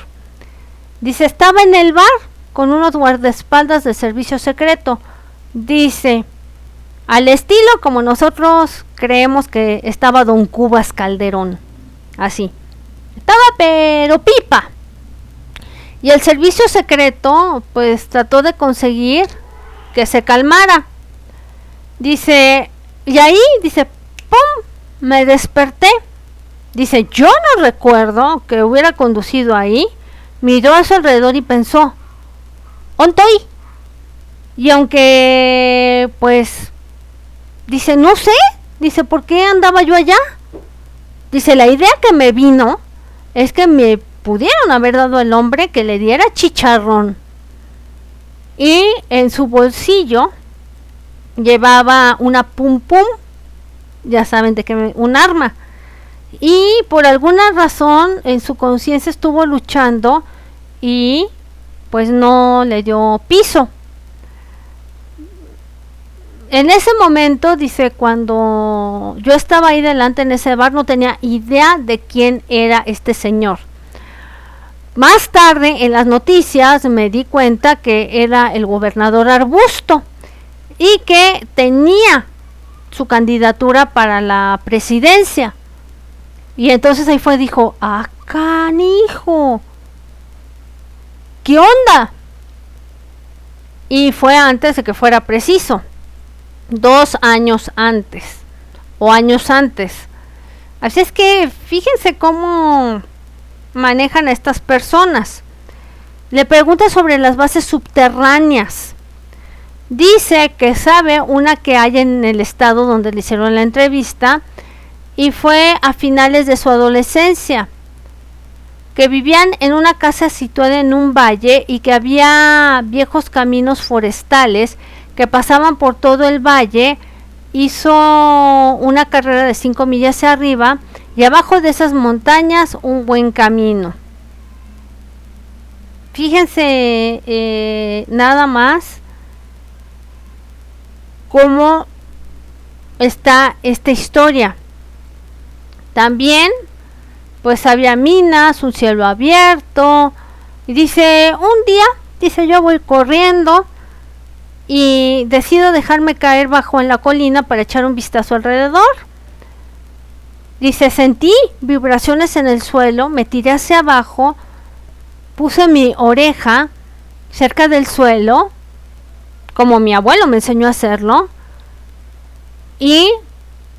Dice, estaba en el bar con unos guardaespaldas del servicio secreto. Dice, al estilo como nosotros creemos que estaba Don Cubas Calderón. Así. Estaba pero pipa. Y el servicio secreto pues trató de conseguir que se calmara. Dice, y ahí, dice, ¡pum! Me desperté. Dice, yo no recuerdo que hubiera conducido ahí. Miró a su alrededor y pensó, ¿ontoy? Y aunque, pues, dice, no sé, dice, ¿por qué andaba yo allá? Dice, la idea que me vino es que me pudieron haber dado el hombre que le diera chicharrón. Y en su bolsillo llevaba una pum pum, ya saben de qué, un arma. Y por alguna razón en su conciencia estuvo luchando y pues no le dio piso. En ese momento, dice, cuando yo estaba ahí delante en ese bar, no tenía idea de quién era este señor. Más tarde en las noticias me di cuenta que era el gobernador Arbusto y que tenía su candidatura para la presidencia. Y entonces ahí fue, dijo, ¡ah, canijo! ¿Qué onda? Y fue antes de que fuera preciso. 2 años antes. O años antes. Así es que fíjense cómo manejan a estas personas. Le pregunta sobre las bases subterráneas. Dice que sabe una que hay en el estado donde le hicieron la entrevista. Y fue a finales de su adolescencia, que vivían en una casa situada en un valle y que había viejos caminos forestales que pasaban por todo el valle. Hizo una carrera de 5 millas hacia arriba y abajo de esas montañas un buen camino. Fíjense nada más cómo está esta historia. También, pues había minas, un cielo abierto. Y dice, un día, dice, yo voy corriendo y decido dejarme caer bajo en la colina para echar un vistazo alrededor. Dice, sentí vibraciones en el suelo, me tiré hacia abajo, puse mi oreja cerca del suelo, como mi abuelo me enseñó a hacerlo, y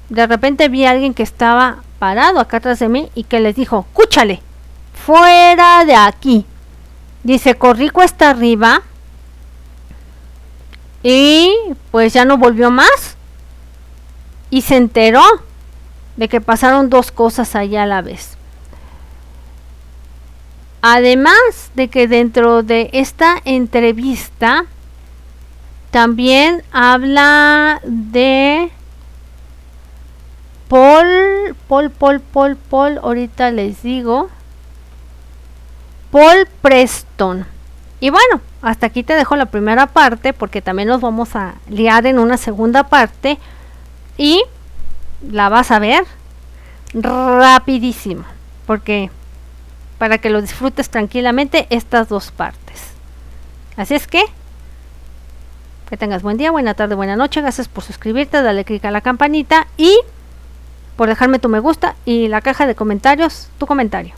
de repente vi a alguien que estaba parado acá atrás de mí y que les dijo, ¡cúchale! ¡Fuera de aquí! Dice, corrí cuesta arriba y pues ya no volvió más y se enteró de que pasaron 2 cosas allá a la vez. Además de que dentro de esta entrevista también habla de Paul, ahorita les digo, Paul Preston. Y bueno, hasta aquí te dejo la primera parte porque también nos vamos a liar en una segunda parte y la vas a ver rapidísimo, porque para que lo disfrutes tranquilamente estas 2 partes. Así es que tengas buen día, buena tarde, buena noche. Gracias por suscribirte, dale click a la campanita y por dejarme tu me gusta y la caja de comentarios, tu comentario.